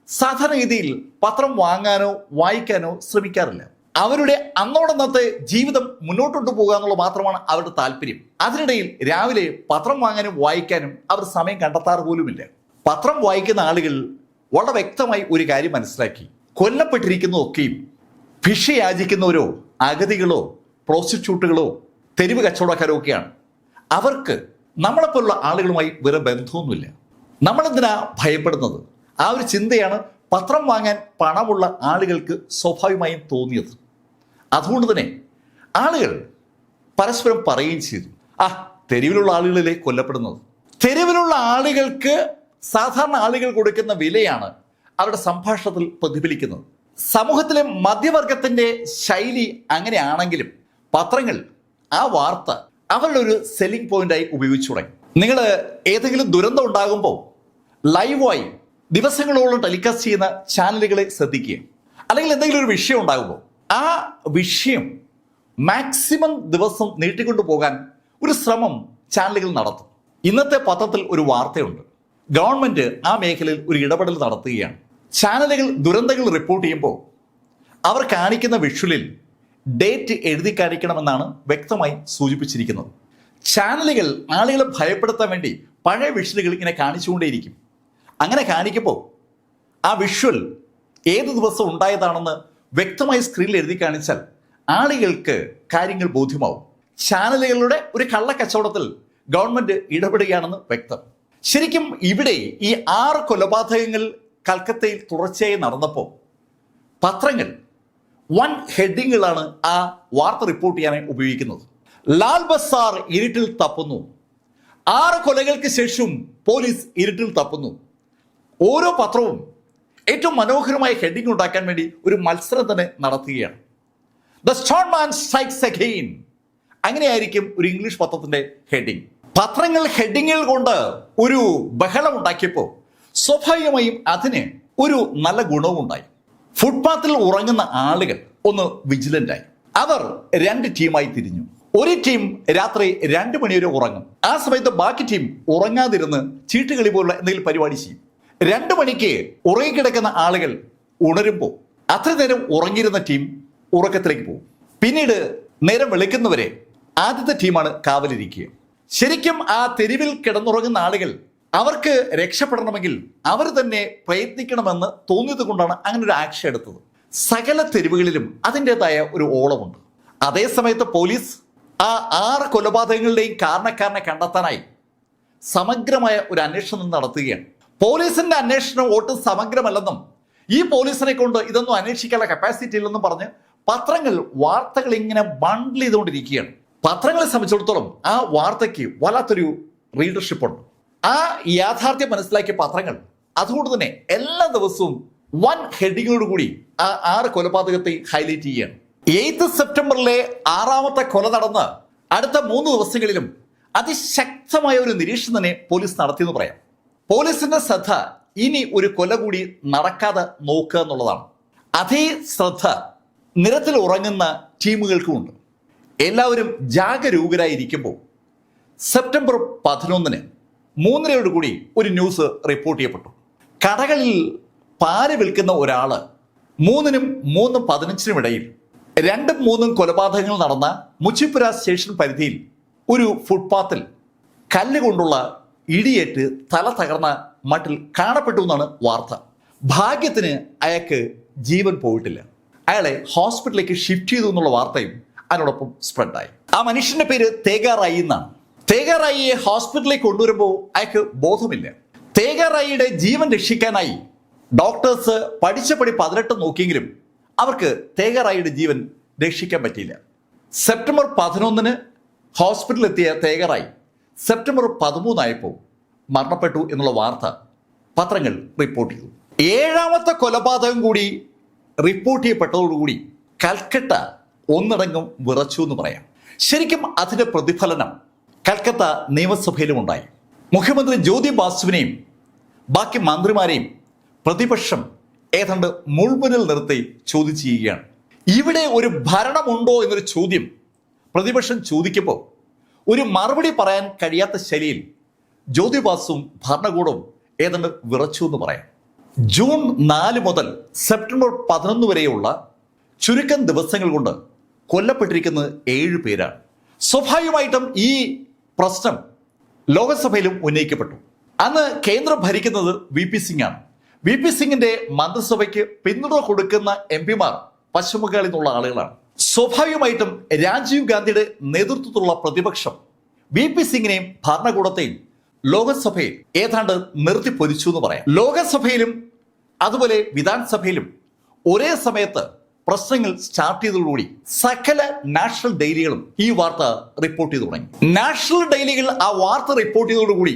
സാധാരണഗതിയിൽ പത്രം വാങ്ങാനോ വായിക്കാനോ ശ്രമിക്കാറില്ല. അവരുടെ അന്നോടന്നത്തെ ജീവിതം മുന്നോട്ടു പോകുക എന്നുള്ളത് മാത്രമാണ് അവരുടെ താല്പര്യം. അതിനിടയിൽ രാവിലെ പത്രം വാങ്ങാനും വായിക്കാനും അവർ സമയം കണ്ടെത്താറ് പോലുമില്ല. പത്രം വായിക്കുന്ന ആളുകൾ വളരെ വ്യക്തമായി ഒരു കാര്യം മനസ്സിലാക്കി, കൊല്ലപ്പെട്ടിരിക്കുന്നതൊക്കെയും ഭിക്ഷ യാചിക്കുന്നവരോ അഗതികളോ പ്രോസ്റ്റിറ്റ്യൂട്ടുകളോ തെരുവ് കച്ചവടക്കാരോ ഒക്കെയാണ്. അവർക്ക് നമ്മളെപ്പോലുള്ള ആളുകളുമായി വേറെ ബന്ധമൊന്നുമില്ല. നമ്മളെന്തിനാ ഭയപ്പെടുന്നത്? ആ ഒരു ചിന്തയാണ് പത്രം വാങ്ങാൻ പണമുള്ള ആളുകൾക്ക് സ്വാഭാവികമായും തോന്നിയത്. അതുകൊണ്ട് തന്നെ ആളുകൾ പരസ്പരം പറയുകയും ചെയ്തു, തെരുവിലുള്ള ആളുകളിലെ കൊല്ലപ്പെടുന്നത്. തെരുവിലുള്ള ആളുകൾക്ക് സാധാരണ ആളുകൾ കൊടുക്കുന്ന വിലയാണ് അവരുടെ സംഭാഷണത്തിൽ പ്രതിഫലിക്കുന്നത്. സമൂഹത്തിലെ മധ്യവർഗത്തിന്റെ ശൈലി അങ്ങനെയാണെങ്കിലും പത്രങ്ങൾ ആ വാർത്ത അവരുടെ ഒരു സെല്ലിംഗ് പോയിന്റായി ഉപയോഗിച്ചു തുടങ്ങി. നിങ്ങൾ ഏതെങ്കിലും ദുരന്തം ഉണ്ടാകുമ്പോൾ ലൈവായി ദിവസങ്ങളോളം ടെലികാസ്റ്റ് ചെയ്യുന്ന ചാനലുകളെ ശ്രദ്ധിക്കുക. അല്ലെങ്കിൽ എന്തെങ്കിലും ഒരു വിഷയം ഉണ്ടാകുമ്പോൾ ആ വിഷയം മാക്സിമം ദിവസം നീട്ടിക്കൊണ്ടു പോകാൻ ഒരു ശ്രമം ചാനലുകൾ നടത്തും. ഇന്നത്തെ പത്രത്തിൽ ഒരു വാർത്തയുണ്ട്, ഗവൺമെന്റ് ആ മേഖലയിൽ ഒരു ഇടപെടൽ നടത്തുകയാണ്. ചാനലുകൾ ദുരന്തങ്ങൾ റിപ്പോർട്ട് ചെയ്യുമ്പോൾ അവർ കാണിക്കുന്ന വിഷ്വലിൽ ഡേറ്റ് എഴുതി കാണിക്കണമെന്നാണ് വ്യക്തമായി സൂചിപ്പിച്ചിരിക്കുന്നത്. ചാനലുകൾ ആളുകളെ ഭയപ്പെടുത്താൻ വേണ്ടി പഴയ വിഷ്വലുകൾ ഇങ്ങനെ കാണിച്ചുകൊണ്ടേയിരിക്കും. അങ്ങനെ കാണിക്കുമ്പോൾ ആ വിഷ്വൽ ഏത് ദിവസം ഉണ്ടായതാണെന്ന് വ്യക്തമായി സ്ക്രീനിൽ എഴുതി കാണിച്ചാൽ ആളുകൾക്ക് കാര്യങ്ങൾ ബോധ്യമാവും. ചാനലുകളുടെ ഒരു കള്ളക്കച്ചവടത്തിൽ ഗവൺമെന്റ് ഇടപെടുകയാണെന്ന് വ്യക്തം. ശരിക്കും ഇവിടെ ഈ 6 കൊലപാതകങ്ങൾ കൽക്കത്തയിൽ തുടർച്ചയായി നടന്നപ്പോൾ പത്രങ്ങൾ വൻ ഹെഡിങ്ങുകളാണ് ആ വാർത്ത റിപ്പോർട്ട് ചെയ്യാനായി ഉപയോഗിക്കുന്നത്. ലാൽ ബസാർ ഇരുട്ടിൽ തപ്പുന്നു, 6 കൊലകൾക്ക് ശേഷം പോലീസ് ഇരുട്ടിൽ തപ്പുന്നു. ഓരോ പത്രവും ഏറ്റവും മനോഹരമായ ഹെഡിങ് ഉണ്ടാക്കാൻ വേണ്ടി ഒരു മത്സരം തന്നെ നടത്തുകയാണ്. The stone man strikes again, അങ്ങനെയായിരിക്കും ഒരു ഇംഗ്ലീഷ് പത്രത്തിന്റെ ഹെഡിങ്. പത്രങ്ങൾ ഹെഡിങ്ങുകൾ കൊണ്ട് ഒരു ബഹളം ഉണ്ടാക്കിയപ്പോൾ സ്വാഭാവികമായും അതിന് ഒരു നല്ല ഗുണവും ഉണ്ടായി. ഫുട്പാത്തിൽ ഉറങ്ങുന്ന ആളുകൾ ഒന്ന് വിജിലന്റായി. അവർ 2 ടീമായി തിരിഞ്ഞു. ഒരു ടീം രാത്രി 2 മണി വരെ ഉറങ്ങും. ആ സമയത്ത് ബാക്കി ടീം ഉറങ്ങാതിരുന്ന് ചീട്ടുകളി പോലുള്ള എന്തെങ്കിലും പരിപാടി ചെയ്യും. 2 മണിക്ക് ഉറങ്ങിക്കിടക്കുന്ന ആളുകൾ ഉണരുമ്പോൾ അത്ര നേരം ഉറങ്ങിയിരുന്ന ടീം ഉറക്കത്തിലേക്ക് പോകും. പിന്നീട് നേരം വെളുക്കുന്നവരെ ആദ്യത്തെ ടീമാണ് കാവലിരിക്കുക. ശരിക്കും ആ തെരുവിൽ കിടന്നുറങ്ങുന്ന ആളുകൾ അവർക്ക് രക്ഷപ്പെടണമെങ്കിൽ അവർ തന്നെ പ്രയത്നിക്കണമെന്ന് തോന്നിയത് കൊണ്ടാണ് അങ്ങനെ ഒരു ആക്ഷൻ എടുത്തത്. സകല തെരുവുകളിലും അതിൻ്റെതായ ഒരു ഓളമുണ്ട്. അതേസമയത്ത് പോലീസ് ആ 6 കൊലപാതകങ്ങളുടെയും കാരണക്കാരനെ കണ്ടെത്താനായി സമഗ്രമായ ഒരു അന്വേഷണം നടത്തുകയാണ്. പോലീസിന്റെ അന്വേഷണം ഒട്ടും സമഗ്രമല്ലെന്നും ഈ പോലീസിനെ കൊണ്ട് ഇതൊന്നും അന്വേഷിക്കാനുള്ള കപ്പാസിറ്റി ഇല്ലെന്നും പറഞ്ഞ് പത്രങ്ങൾ വാർത്തകൾ ഇങ്ങനെ ബണ്ടിൽ ചെയ്തുകൊണ്ടിരിക്കുകയാണ്. പത്രങ്ങളെ സംബന്ധിച്ചിടത്തോളം ആ വാർത്തയ്ക്ക് വല്ലാത്തൊരു റീഡർഷിപ്പ് ഉണ്ട്. ആ യാഥാർത്ഥ്യം മനസ്സിലാക്കിയ പത്രങ്ങൾ അതുകൊണ്ട് തന്നെ എല്ലാ ദിവസവും വൻ ഹെഡിങ്ങോട് കൂടി ആ 6 കൊലപാതകത്തെ ഹൈലൈറ്റ് ചെയ്യുകയാണ്. 8 സെപ്റ്റംബറിലെ 6ാമത്തെ കൊല നടന്ന് അടുത്ത 3 ദിവസങ്ങളിലും അതിശക്തമായ ഒരു നിരീക്ഷണം തന്നെ പോലീസ് നടത്തിയെന്ന് പറയാം. പോലീസിന്റെ ശ്രദ്ധ ഇനി ഒരു കൊല കൂടി നടക്കാതെ നോക്കുക എന്നുള്ളതാണ്. അതേ ശ്രദ്ധ നിരത്തിൽ ഉറങ്ങുന്ന ടീമുകൾക്കുമുണ്ട്. എല്ലാവരും ജാഗരൂകരായിരിക്കുമ്പോൾ സെപ്റ്റംബർ 11 3:30 ഒരു ന്യൂസ് റിപ്പോർട്ട് ചെയ്യപ്പെട്ടു. കടകളിൽ പാല് വിൽക്കുന്ന ഒരാള് 3-നും 3:15 ഇടയിൽ 2-3 കൊലപാതകങ്ങൾ നടന്ന മുച്ചിപ്പുര സ്റ്റേഷൻ പരിധിയിൽ ഒരു ഫുട്പാത്തിൽ കല്ലുകൊണ്ടുള്ള ഇടിയേറ്റ് തല തകർന്ന മട്ടിൽ കാണപ്പെട്ടു എന്നാണ് വാർത്ത. ഭാഗ്യത്തിന് അയാൾക്ക് ജീവൻ പോയിട്ടില്ല. അയാളെ ഹോസ്പിറ്റലിലേക്ക് ഷിഫ്റ്റ് ചെയ്തു എന്നുള്ള വാർത്തയും അതിനോടൊപ്പം സ്പ്രെഡായി. ആ മനുഷ്യന്റെ പേര് തേഗാറായി എന്നാണ്. തേഗാറായിയെ ഹോസ്പിറ്റലിലേക്ക് കൊണ്ടുവരുമ്പോൾ അയാൾക്ക് ബോധമില്ല. തേഗാറായിയുടെ ജീവൻ രക്ഷിക്കാനായി ഡോക്ടേഴ്സ് പഠിച്ചപടി 18 നോക്കിയെങ്കിലും അവർക്ക് തേഗാറായിയുടെ ജീവൻ രക്ഷിക്കാൻ പറ്റിയില്ല. സെപ്റ്റംബർ 11 ഹോസ്പിറ്റലിൽ എത്തിയ തേഗാറായി സെപ്റ്റംബർ 13 മരണപ്പെട്ടു എന്നുള്ള വാർത്ത പത്രങ്ങൾ റിപ്പോർട്ട് ചെയ്തു. 7ാമത്തെ കൊലപാതകം കൂടി റിപ്പോർട്ട് ചെയ്യപ്പെട്ടതോടുകൂടി കൽക്കട്ട ഒന്നടങ്കം വിറച്ചു എന്ന് പറയാം. ശരിക്കും അതിന്റെ പ്രതിഫലനം കൽക്കത്ത നിയമസഭയിലും ഉണ്ടായി. മുഖ്യമന്ത്രി ജ്യോതി ബാസുവിനെയും ബാക്കി മന്ത്രിമാരെയും പ്രതിപക്ഷം ഏതാണ്ട് മുൾമുനിൽ നിർത്തി ചോദ്യം ചെയ്യുകയാണ്. ഇവിടെ ഒരു ഭരണമുണ്ടോ എന്നൊരു ചോദ്യം പ്രതിപക്ഷം ചോദിക്കുമ്പോൾ ഒരു മറുപടി പറയാൻ കഴിയാത്ത ശൈലിയിൽ ജ്യോതി ബാസുവും ഭരണകൂടവും ഏതാണ്ട് വിറച്ചു എന്ന് പറയാം. ജൂൺ 4 മുതൽ സെപ്റ്റംബർ 11 വരെയുള്ള ചുരുക്കം ദിവസങ്ങൾ കൊണ്ട് കൊല്ലപ്പെട്ടിരിക്കുന്നത് 7 പേരാണ്. സ്വാഭാവികമായിട്ടും ഈ പ്രശ്നം ലോകസഭയിലും ഉന്നയിക്കപ്പെട്ടു. അന്ന് കേന്ദ്രം ഭരിക്കുന്നത് VP സിംഗ് ആണ്. VP സിംഗിന്റെ മന്ത്രിസഭയ്ക്ക് പിന്തുണ കൊടുക്കുന്ന MP-മാർ പശ്ചിമ ബംഗാളിൽ നിന്നുള്ള ആളുകളാണ്. സ്വാഭാവികമായിട്ടും രാജീവ് ഗാന്ധിയുടെ നേതൃത്വത്തിലുള്ള പ്രതിപക്ഷം VP സിംഗിനെയും ഭരണകൂടത്തെയും ലോകസഭയിൽ ഏതാണ്ട് നിർത്തി പൊരിച്ചു എന്ന് പറയാം. ലോകസഭയിലും അതുപോലെ വിധാൻസഭയിലും ഒരേ സമയത്ത് പ്രശ്നങ്ങൾ സ്റ്റാർട്ട് ചെയ്തതോടുകൂടി സകല നാഷണൽ ഡെയിലികളും ഈ വാർത്ത റിപ്പോർട്ട് ചെയ്തു തുടങ്ങി. നാഷണൽ ഡെയിലികൾ ആ വാർത്ത റിപ്പോർട്ട് ചെയ്തതോടുകൂടി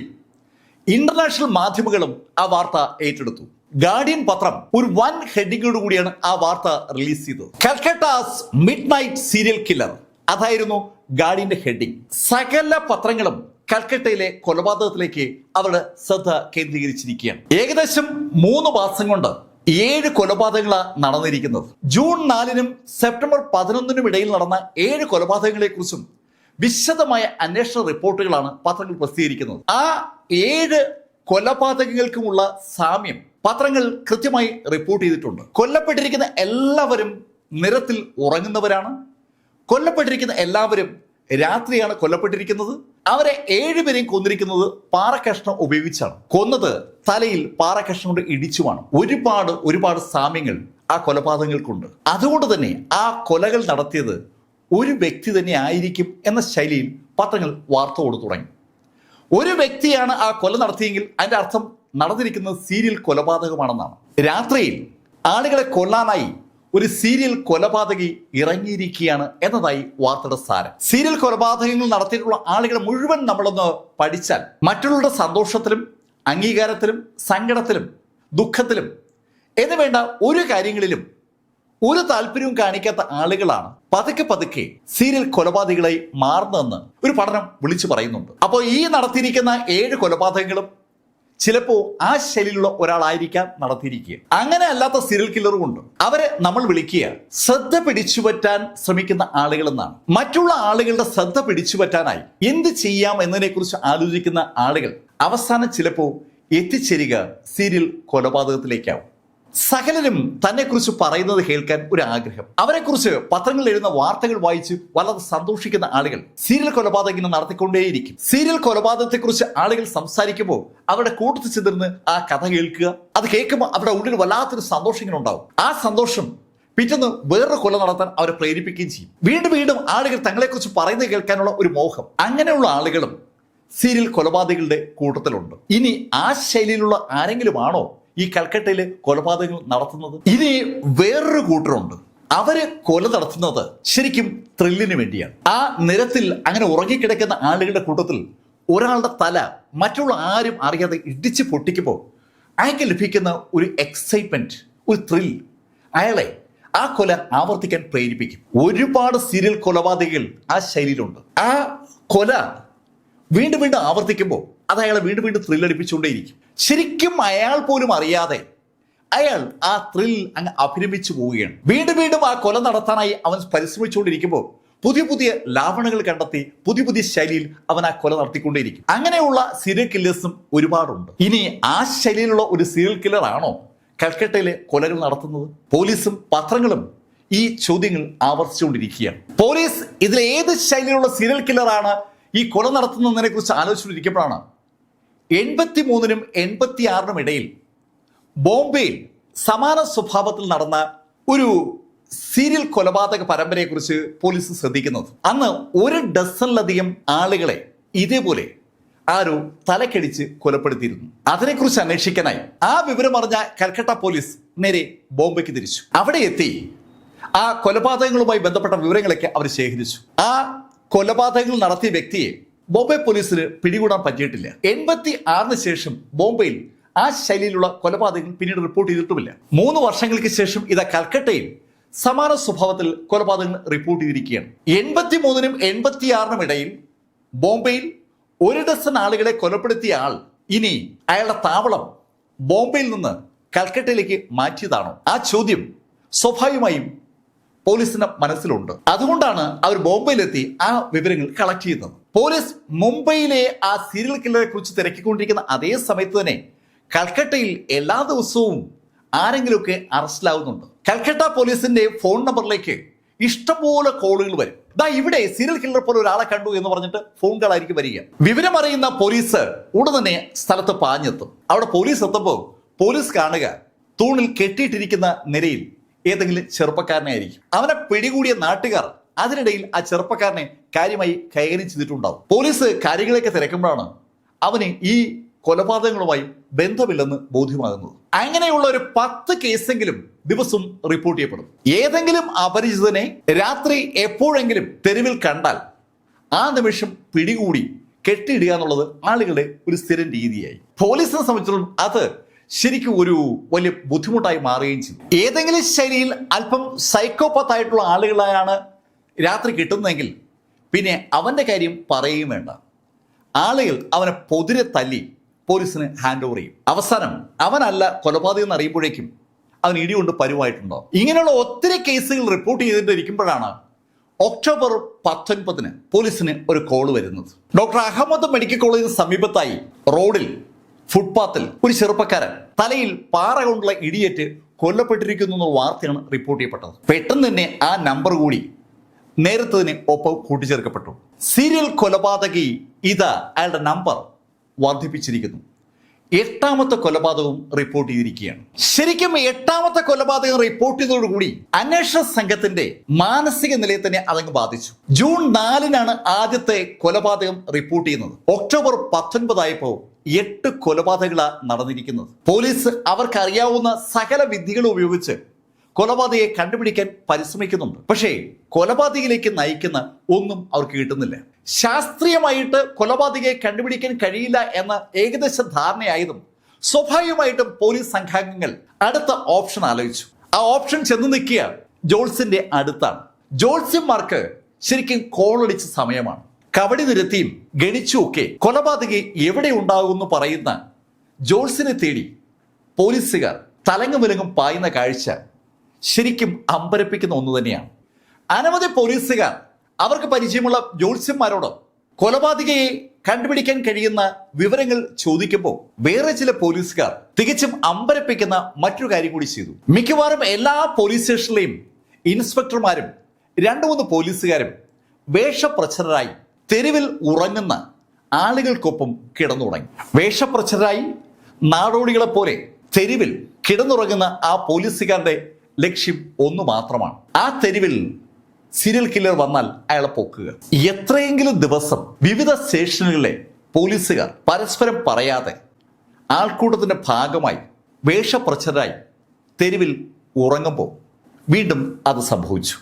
ഇന്റർനാഷണൽ മാധ്യമങ്ങളും ആ വാർത്ത ഏറ്റെടുത്തു. ഗാർഡിയൻ പത്രം ഒരു വൻ ഹെഡിങ്ങോട് കൂടിയാണ് ആ വാർത്ത റിലീസ് ചെയ്തത്. കൽക്കട്ടാസ് മിഡ് നൈറ്റ് സീരിയൽ കില്ലർ, അതായിരുന്നു ഗാർഡിയന്റെ ഹെഡിങ്. സകല പത്രങ്ങളും കൽക്കട്ടയിലെ കൊലപാതകത്തിലേക്ക് അവരുടെ ശ്രദ്ധ കേന്ദ്രീകരിച്ചിരിക്കുകയാണ്. ഏകദേശം 3 മാസം കൊണ്ട് 7 കൊലപാതകങ്ങളാണ് നടന്നിരിക്കുന്നത്. ജൂൺ 4-നും സെപ്റ്റംബർ 11-നും ഇടയിൽ നടന്ന 7 കൊലപാതകങ്ങളെ കുറിച്ചും വിശദമായ അന്വേഷണ റിപ്പോർട്ടുകളാണ് പത്രങ്ങൾ പ്രസിദ്ധീകരിക്കുന്നത്. ആ 7 കൊലപാതകങ്ങൾക്കുമുള്ള സാമ്യം പത്രങ്ങൾ കൃത്യമായി റിപ്പോർട്ട് ചെയ്തിട്ടുണ്ട്. കൊല്ലപ്പെട്ടിരിക്കുന്ന എല്ലാവരും നിരത്തിൽ ഉറങ്ങുന്നവരാണ്. കൊല്ലപ്പെട്ടിരിക്കുന്ന എല്ലാവരും രാത്രിയാണ് കൊല്ലപ്പെട്ടിരിക്കുന്നത്. അവരെ 7 പേരെയും കൊന്നിരിക്കുന്നത് പാറക്കഷ്ണം ഉപയോഗിച്ചാണ്. കൊന്നത് തലയിൽ പാറക്കഷ്ണം കൊണ്ട് ഇടിച്ചുമാണ്. ഒരുപാട് സാമ്യങ്ങൾ ആ കൊലപാതകങ്ങൾക്കുണ്ട്. അതുകൊണ്ട് തന്നെ ആ കൊലകൾ നടത്തിയത് ഒരു വ്യക്തി തന്നെ ആയിരിക്കും എന്ന ശൈലിയിൽ പത്രങ്ങൾ വാർത്ത കൊടുത്തു തുടങ്ങി. ഒരു വ്യക്തിയാണ് ആ കൊല നടത്തിയെങ്കിൽ അതിന്റെ അർത്ഥം നടന്നിരിക്കുന്നത് സീരിയൽ കൊലപാതകമാണെന്നാണ്. രാത്രിയിൽ ആളുകളെ കൊല്ലാനായി ഒരു സീരിയൽ കൊലപാതകി ഇറങ്ങിയിരിക്കുകയാണ് എന്നതായി വാർത്തയുടെ സാരം. സീരിയൽ കൊലപാതകങ്ങൾ നടത്തിയിട്ടുള്ള ആളുകളെ മുഴുവൻ നമ്മളൊന്ന് പഠിച്ചാൽ മറ്റുള്ളവരുടെ സന്തോഷത്തിലും അംഗീകാരത്തിലും സങ്കടത്തിലും ദുഃഖത്തിലും എന്ന് വേണ്ട ഒരു കാര്യങ്ങളിലും ഒരു താല്പര്യവും കാണിക്കാത്ത ആളുകളാണ് പതുക്കെ സീരിയൽ കൊലപാതകികളായി മാറുന്നതെന്ന് ഒരു പഠനം വിളിച്ചു പറയുന്നുണ്ട്. അപ്പോൾ ഈ നടത്തിയിരിക്കുന്ന 7 കൊലപാതകങ്ങളും ചിലപ്പോ ആ ശൈലിയിലുള്ള ഒരാളായിരിക്കാം നടത്തിയിരിക്കുക. അങ്ങനെ അല്ലാത്ത സീരിയൽ കില്ലറും ഉണ്ട്. അവരെ നമ്മൾ വിളിക്കുക ശ്രദ്ധ പിടിച്ചുപറ്റാൻ ശ്രമിക്കുന്ന ആളുകൾ എന്നാണ്. മറ്റുള്ള ആളുകളുടെ ശ്രദ്ധ പിടിച്ചുപറ്റാനായി എന്ത് ചെയ്യാം എന്നതിനെ കുറിച്ച് ആലോചിക്കുന്ന ആളുകൾ അവസാനം ചിലപ്പോ എത്തിച്ചേരുക സീരിയൽ കൊലപാതകത്തിലേക്കാവും. സകലരും തന്നെ കുറിച്ച് പറയുന്നത് കേൾക്കാൻ ഒരു ആഗ്രഹം. അവരെക്കുറിച്ച് പത്രങ്ങളിൽ എഴുതുന്ന വാർത്തകൾ വായിച്ച് വളരെ സന്തോഷിക്കുന്ന ആളുകൾ സീരിയൽ കൊലപാതകം നടത്തിക്കൊണ്ടേയിരിക്കും. സീരിയൽ കൊലപാതകത്തെക്കുറിച്ച് ആളുകൾ സംസാരിക്കുമ്പോൾ അവരുടെ കൂട്ടത്തിൽ ചെന്നിരുന്ന് ആ കഥ കേൾക്കുക. അത് കേൾക്കുമ്പോൾ അവരുടെ ഉള്ളിൽ വല്ലാത്തൊരു സന്തോഷം ഇങ്ങനെ ഉണ്ടാവും. ആ സന്തോഷം പിറ്റേന്ന് വേറൊരു കൊല നടത്താൻ അവരെ പ്രേരിപ്പിക്കുകയും ചെയ്യും. വീണ്ടും ആളുകൾ തങ്ങളെക്കുറിച്ച് പറയുന്നത് കേൾക്കാനുള്ള ഒരു മോഹം. അങ്ങനെയുള്ള ആളുകളും സീരിയൽ കൊലപാതകളുടെ കൂട്ടത്തിലുണ്ട്. ഇനി ആ ശൈലിയിലുള്ള ആരെങ്കിലും ആണോ ഈ കൽക്കട്ടയിലെ കൊലപാതകങ്ങൾ നടത്തുന്നത്? ഇനി വേറൊരു കൂട്ടരുണ്ട്. അവര് കൊല നടത്തുന്നത് ശരിക്കും ത്രില്ലിന് വേണ്ടിയാണ്. ആ നിരത്തിൽ അങ്ങനെ ഉറങ്ങിക്കിടക്കുന്ന ആളുകളുടെ കൂട്ടത്തിൽ ഒരാളുടെ തല മറ്റുള്ള ആരും അറിയാതെ ഇടിച്ച് പൊട്ടിക്കുമ്പോൾ അയാൾക്ക് ലഭിക്കുന്ന ഒരു എക്സൈറ്റ്മെന്റ്, ഒരു ത്രിൽ, അയാളെ ആ കൊല ആവർത്തിക്കാൻ പ്രേരിപ്പിക്കും. ഒരുപാട് സീരിയൽ കൊലപാതകികൾ ആ ശൈലിയിലുണ്ട്. ആ കൊല വീണ്ടും വീണ്ടും ആവർത്തിക്കുമ്പോൾ അത് അയാളെ വീണ്ടും വീണ്ടും ത്രില്ലടിപ്പിച്ചുകൊണ്ടേയിരിക്കും. ശരിക്കും അയാൾ പോലും അറിയാതെ അയാൾ ആ ത്രിൽ അങ്ങ് അഭിനമിച്ചു പോവുകയാണ്. വീണ്ടും വീണ്ടും ആ കൊല നടത്താനായി അവൻ പരിശ്രമിച്ചുകൊണ്ടിരിക്കുമ്പോൾ പുതിയ പുതിയ ലാവണകൾ കണ്ടെത്തി പുതിയ പുതിയ ശൈലിയിൽ അവൻ ആ കൊല നടത്തിക്കൊണ്ടേയിരിക്കും. അങ്ങനെയുള്ള സീരിയൽ കില്ലേഴ്സും ഒരുപാടുണ്ട്. ഇനി ആ ശൈലിയിലുള്ള ഒരു സീരിയൽ കില്ലർ ആണോ കൽക്കട്ടയിലെ കൊലകൾ നടത്തുന്നത്? പോലീസും പത്രങ്ങളും ഈ ചോദ്യങ്ങൾ ആവർത്തിച്ചുകൊണ്ടിരിക്കുകയാണ്. പോലീസ് ഇതിൽ ഏത് ശൈലിയിലുള്ള സീരിയൽ കില്ലറാണ് ഈ കൊല നടത്തുന്നതിനെ കുറിച്ച് ആലോചിച്ചുകൊണ്ടിരിക്കുമ്പോഴാണ് 83-നും 86-നും ഇടയിൽ ബോംബെയിൽ സമാന സ്വഭാവത്തിൽ നടന്ന ഒരു സീരിയൽ കൊലപാതക പരമ്പരയെക്കുറിച്ച് പോലീസ് ശ്രദ്ധിക്കുന്നത്. അന്ന് 1 ഡസനിലധികം ആളുകളെ ഇതേപോലെ ആരോ തലക്കടിച്ച് കൊലപ്പെടുത്തിയിരുന്നു. അതിനെക്കുറിച്ച് അന്വേഷിക്കാനായി ആ വിവരം അറിഞ്ഞ കൽക്കട്ട പോലീസ് നേരെ ബോംബെക്ക് തിരിച്ചു. അവിടെ എത്തി ആ കൊലപാതകങ്ങളുമായി ബന്ധപ്പെട്ട വിവരങ്ങളൊക്കെ അവർ ശേഖരിച്ചു. ആ കൊലപാതകങ്ങൾ നടത്തിയ വ്യക്തിയെ ബോംബെ പോലീസിന് പിടികൂടാൻ പറ്റിയിട്ടില്ല. 86-ന് ശേഷം ബോംബെയിൽ ആ ശൈലിയിലുള്ള കൊലപാതകങ്ങൾ പിന്നീട് റിപ്പോർട്ട് ചെയ്തിട്ടുമില്ല. 3 വർഷങ്ങൾക്ക് ശേഷം ഇതാ കൽക്കട്ടയിൽ സമാന സ്വഭാവത്തിൽ കൊലപാതകങ്ങൾ റിപ്പോർട്ട് ചെയ്തിരിക്കുകയാണ്. 83-നും 86-നും ഇടയിൽ ബോംബെയിൽ 1 ഡസൻ ആളുകളെ കൊലപ്പെടുത്തിയ ആൾ ഇനി അയാളുടെ താവളം ബോംബെയിൽ നിന്ന് കൽക്കട്ടയിലേക്ക് മാറ്റിയതാണോ? ആ ചോദ്യം സ്വാഭാവികമായും പോലീസിന്റെ മനസ്സിലുണ്ട്. അതുകൊണ്ടാണ് അവർ ബോംബെയിലെത്തി ആ വിവരങ്ങൾ കളക്ട് ചെയ്യുന്നത്. പോലീസ് മുംബൈയിലെ ആ സീരിയൽ കില്ലറെ കുറിച്ച് തിരക്കിക്കൊണ്ടിരിക്കുന്ന അതേ സമയത്ത് തന്നെ കൽക്കട്ടയിൽ എല്ലാ ദിവസവും ആരെങ്കിലുമൊക്കെ അറസ്റ്റിലാവുന്നുണ്ട്. കൽക്കട്ട പോലീസിന്റെ ഫോൺ നമ്പറിലേക്ക് ഇഷ്ടംപോലെ കോളുകൾ വരും. ദാ ഇവിടെ സീരിയൽ കില്ലർ പോലെ ഒരാളെ കണ്ടു എന്ന് പറഞ്ഞിട്ട് ഫോൺ കോളായിരിക്കും വരിക. വിവരമറിയുന്ന പോലീസ് ഉടൻ തന്നെ സ്ഥലത്ത് പാഞ്ഞെത്തും. അവിടെ പോലീസ് എത്തുമ്പോൾ പോലീസ് കാണുക തൂണിൽ കെട്ടിയിട്ടിരിക്കുന്ന നിരയിൽ ഏതെങ്കിലും ചെറുപ്പക്കാരനെ ആയിരിക്കും. അവനെ പിടികൂടിയ നാട്ടുകാർ അതിനിടയിൽ ആ ചെറുപ്പക്കാരനെ കാര്യമായി കൈകാര്യം ചെയ്തിട്ടുണ്ടാവും. പോലീസ് കാര്യങ്ങളൊക്കെ തിരക്കുമ്പോഴാണ് അവന് ഈ കൊലപാതകങ്ങളുമായി ബന്ധമില്ലെന്ന് ബോധ്യമാകുന്നത്. അങ്ങനെയുള്ള ഒരു 10 കേസെങ്കിലും ദിവസം റിപ്പോർട്ട് ചെയ്യപ്പെടും. ഏതെങ്കിലും അപരിചിതനെ രാത്രി എപ്പോഴെങ്കിലും തെരുവിൽ കണ്ടാൽ ആ നിമിഷം പിടികൂടി കെട്ടിയിടുക എന്നുള്ളത് ആളുകളുടെ ഒരു സ്ഥിരം രീതിയായി. പോലീസിനെ സംബന്ധിച്ചിടത്തോളം അത് ശരിക്കും ഒരു വലിയ ബുദ്ധിമുട്ടായി മാറുകയും ചെയ്തു. ഏതെങ്കിലും ശൈലിയിൽ അല്പം സൈക്കോപാത്ത് ആയിട്ടുള്ള ആളുകളായാണ് രാത്രി കിട്ടുന്നതെങ്കിൽ പിന്നെ അവന്റെ കാര്യം പറയുകയും വേണ്ട. ആളുകൾ അവനെ പൊതിരെ തല്ലി പോലീസിന് ഹാൻഡ് ഓവർ ചെയ്യും. അവസാനം അവനല്ല കൊലപാതകം എന്ന് അറിയുമ്പോഴേക്കും അവൻ ഇടികൊണ്ട് പരുവായിട്ടുണ്ടോ. ഇങ്ങനെയുള്ള ഒത്തിരി കേസുകൾ റിപ്പോർട്ട് ചെയ്തിട്ടിരിക്കുമ്പോഴാണ് ഒക്ടോബർ 19-ന് പോലീസിന് ഒരു കോൾ വരുന്നത്. ഡോക്ടർ അഹമ്മദ് മെഡിക്കൽ കോളേജിന് സമീപത്തായി റോഡിൽ ഫുട്പാത്തിൽ ഒരു ചെറുപ്പക്കാരൻ തലയിൽ പാറ കൊണ്ടുള്ള ഇടിയേറ്റ് കൊല്ലപ്പെട്ടിരിക്കുന്നു എന്ന വാർത്തയാണ് റിപ്പോർട്ട് ചെയ്യപ്പെട്ടത്. പെട്ടെന്ന് തന്നെ ആ നമ്പർ കൂടി നേരത്തതിന് ഒപ്പം കൂട്ടിച്ചേർക്കപ്പെട്ടു. സീരിയൽ കൊലപാതകി ഇതാ അയാളുടെ നമ്പർ വർദ്ധിപ്പിച്ചിരിക്കുന്നു. 8ാമത്തെ കൊലപാതകവും റിപ്പോർട്ട് ചെയ്തിരിക്കുകയാണ്. ശരിക്കും 8ാമത്തെ കൊലപാതകം റിപ്പോർട്ട് ചെയ്തതോടുകൂടി അന്വേഷണ സംഘത്തിന്റെ മാനസിക നിലയെ തന്നെ അതങ്ങ് ബാധിച്ചു. ജൂൺ 4-നാണ് ആദ്യത്തെ കൊലപാതകം റിപ്പോർട്ട് ചെയ്യുന്നത്. ഒക്ടോബർ 19 ആയപ്പോൾ 8 കൊലപാതകങ്ങളാണ് നടന്നിരിക്കുന്നത്. പോലീസ് അവർക്കറിയാവുന്ന സകല വിദ്യകളും ഉപയോഗിച്ച് കൊലപാതകയെ കണ്ടുപിടിക്കാൻ പരിശ്രമിക്കുന്നുണ്ട്. പക്ഷേ കൊലപാതകയിലേക്ക് നയിക്കുന്ന ഒന്നും അവർക്ക് കിട്ടുന്നില്ല. ശാസ്ത്രീയമായിട്ട് കൊലപാതകയെ കണ്ടുപിടിക്കാൻ കഴിയില്ല എന്ന ഏകദേശ ധാരണയായതും സ്വാഭാവികമായിട്ടും പോലീസ് സംഘാംഗങ്ങൾ അടുത്ത ഓപ്ഷൻ ആലോചിച്ചു. ആ ഓപ്ഷൻ ചെന്ന് നിൽക്കുക ജോൾസിന്റെ അടുത്താണ്. ജോൾസ്യന്മാർക്ക് ശരിക്കും കോളടിച്ച സമയമാണ്. കബഡി നിരത്തിയും ഗണിച്ചും ഒക്കെ കൊലപാതകി എവിടെ ഉണ്ടാകുമെന്ന് പറയുന്ന ജോൾസിനെ തേടി പോലീസുകാർ തലങ്ങും വിലങ്ങും പായുന്ന കാഴ്ച ശരിക്കും അമ്പരപ്പിക്കുന്ന ഒന്ന് തന്നെയാണ്. അനവധി പോലീസുകാർ അവർക്ക് പരിചയമുള്ള ജ്യോത്സ്യന്മാരോട് കൊലപാതകയെ കണ്ടുപിടിക്കാൻ കഴിയുന്ന വിവരങ്ങൾ ചോദിക്കുമ്പോൾ വേറെ ചില പോലീസുകാർ തികച്ചും അമ്പരപ്പിക്കുന്ന മറ്റൊരു കാര്യം കൂടി ചെയ്തു. മിക്കവാറും എല്ലാ പോലീസ് സ്റ്റേഷനിലെയും ഇൻസ്പെക്ടർമാരും 2-3 പോലീസുകാരും വേഷപ്രച്ഛന്നരായി തെരുവിൽ ഉറങ്ങുന്ന ആളുകൾക്കൊപ്പം കിടന്നു തുടങ്ങി. വേഷപ്രച്ഛന്നരായി നാടോടികളെ പോലെ തെരുവിൽ കിടന്നുറങ്ങുന്ന ആ പോലീസുകാരുടെ ലക്ഷ്യം ഒന്ന് മാത്രമാണ്. ആ തെരുവിൽ സീരിയൽ കില്ലർ വന്നാൽ അയാളെ പൊക്കുക. എത്രയെങ്കിലും ദിവസം വിവിധ സ്റ്റേഷനുകളിലെ പോലീസുകാർ പരസ്പരം പറയാതെ ആൾക്കൂട്ടത്തിന്റെ ഭാഗമായി വേഷപ്രച്ഛന്നരായി തെരുവിൽ ഉറങ്ങുമ്പോൾ വീണ്ടും അത് സംഭവിച്ചു.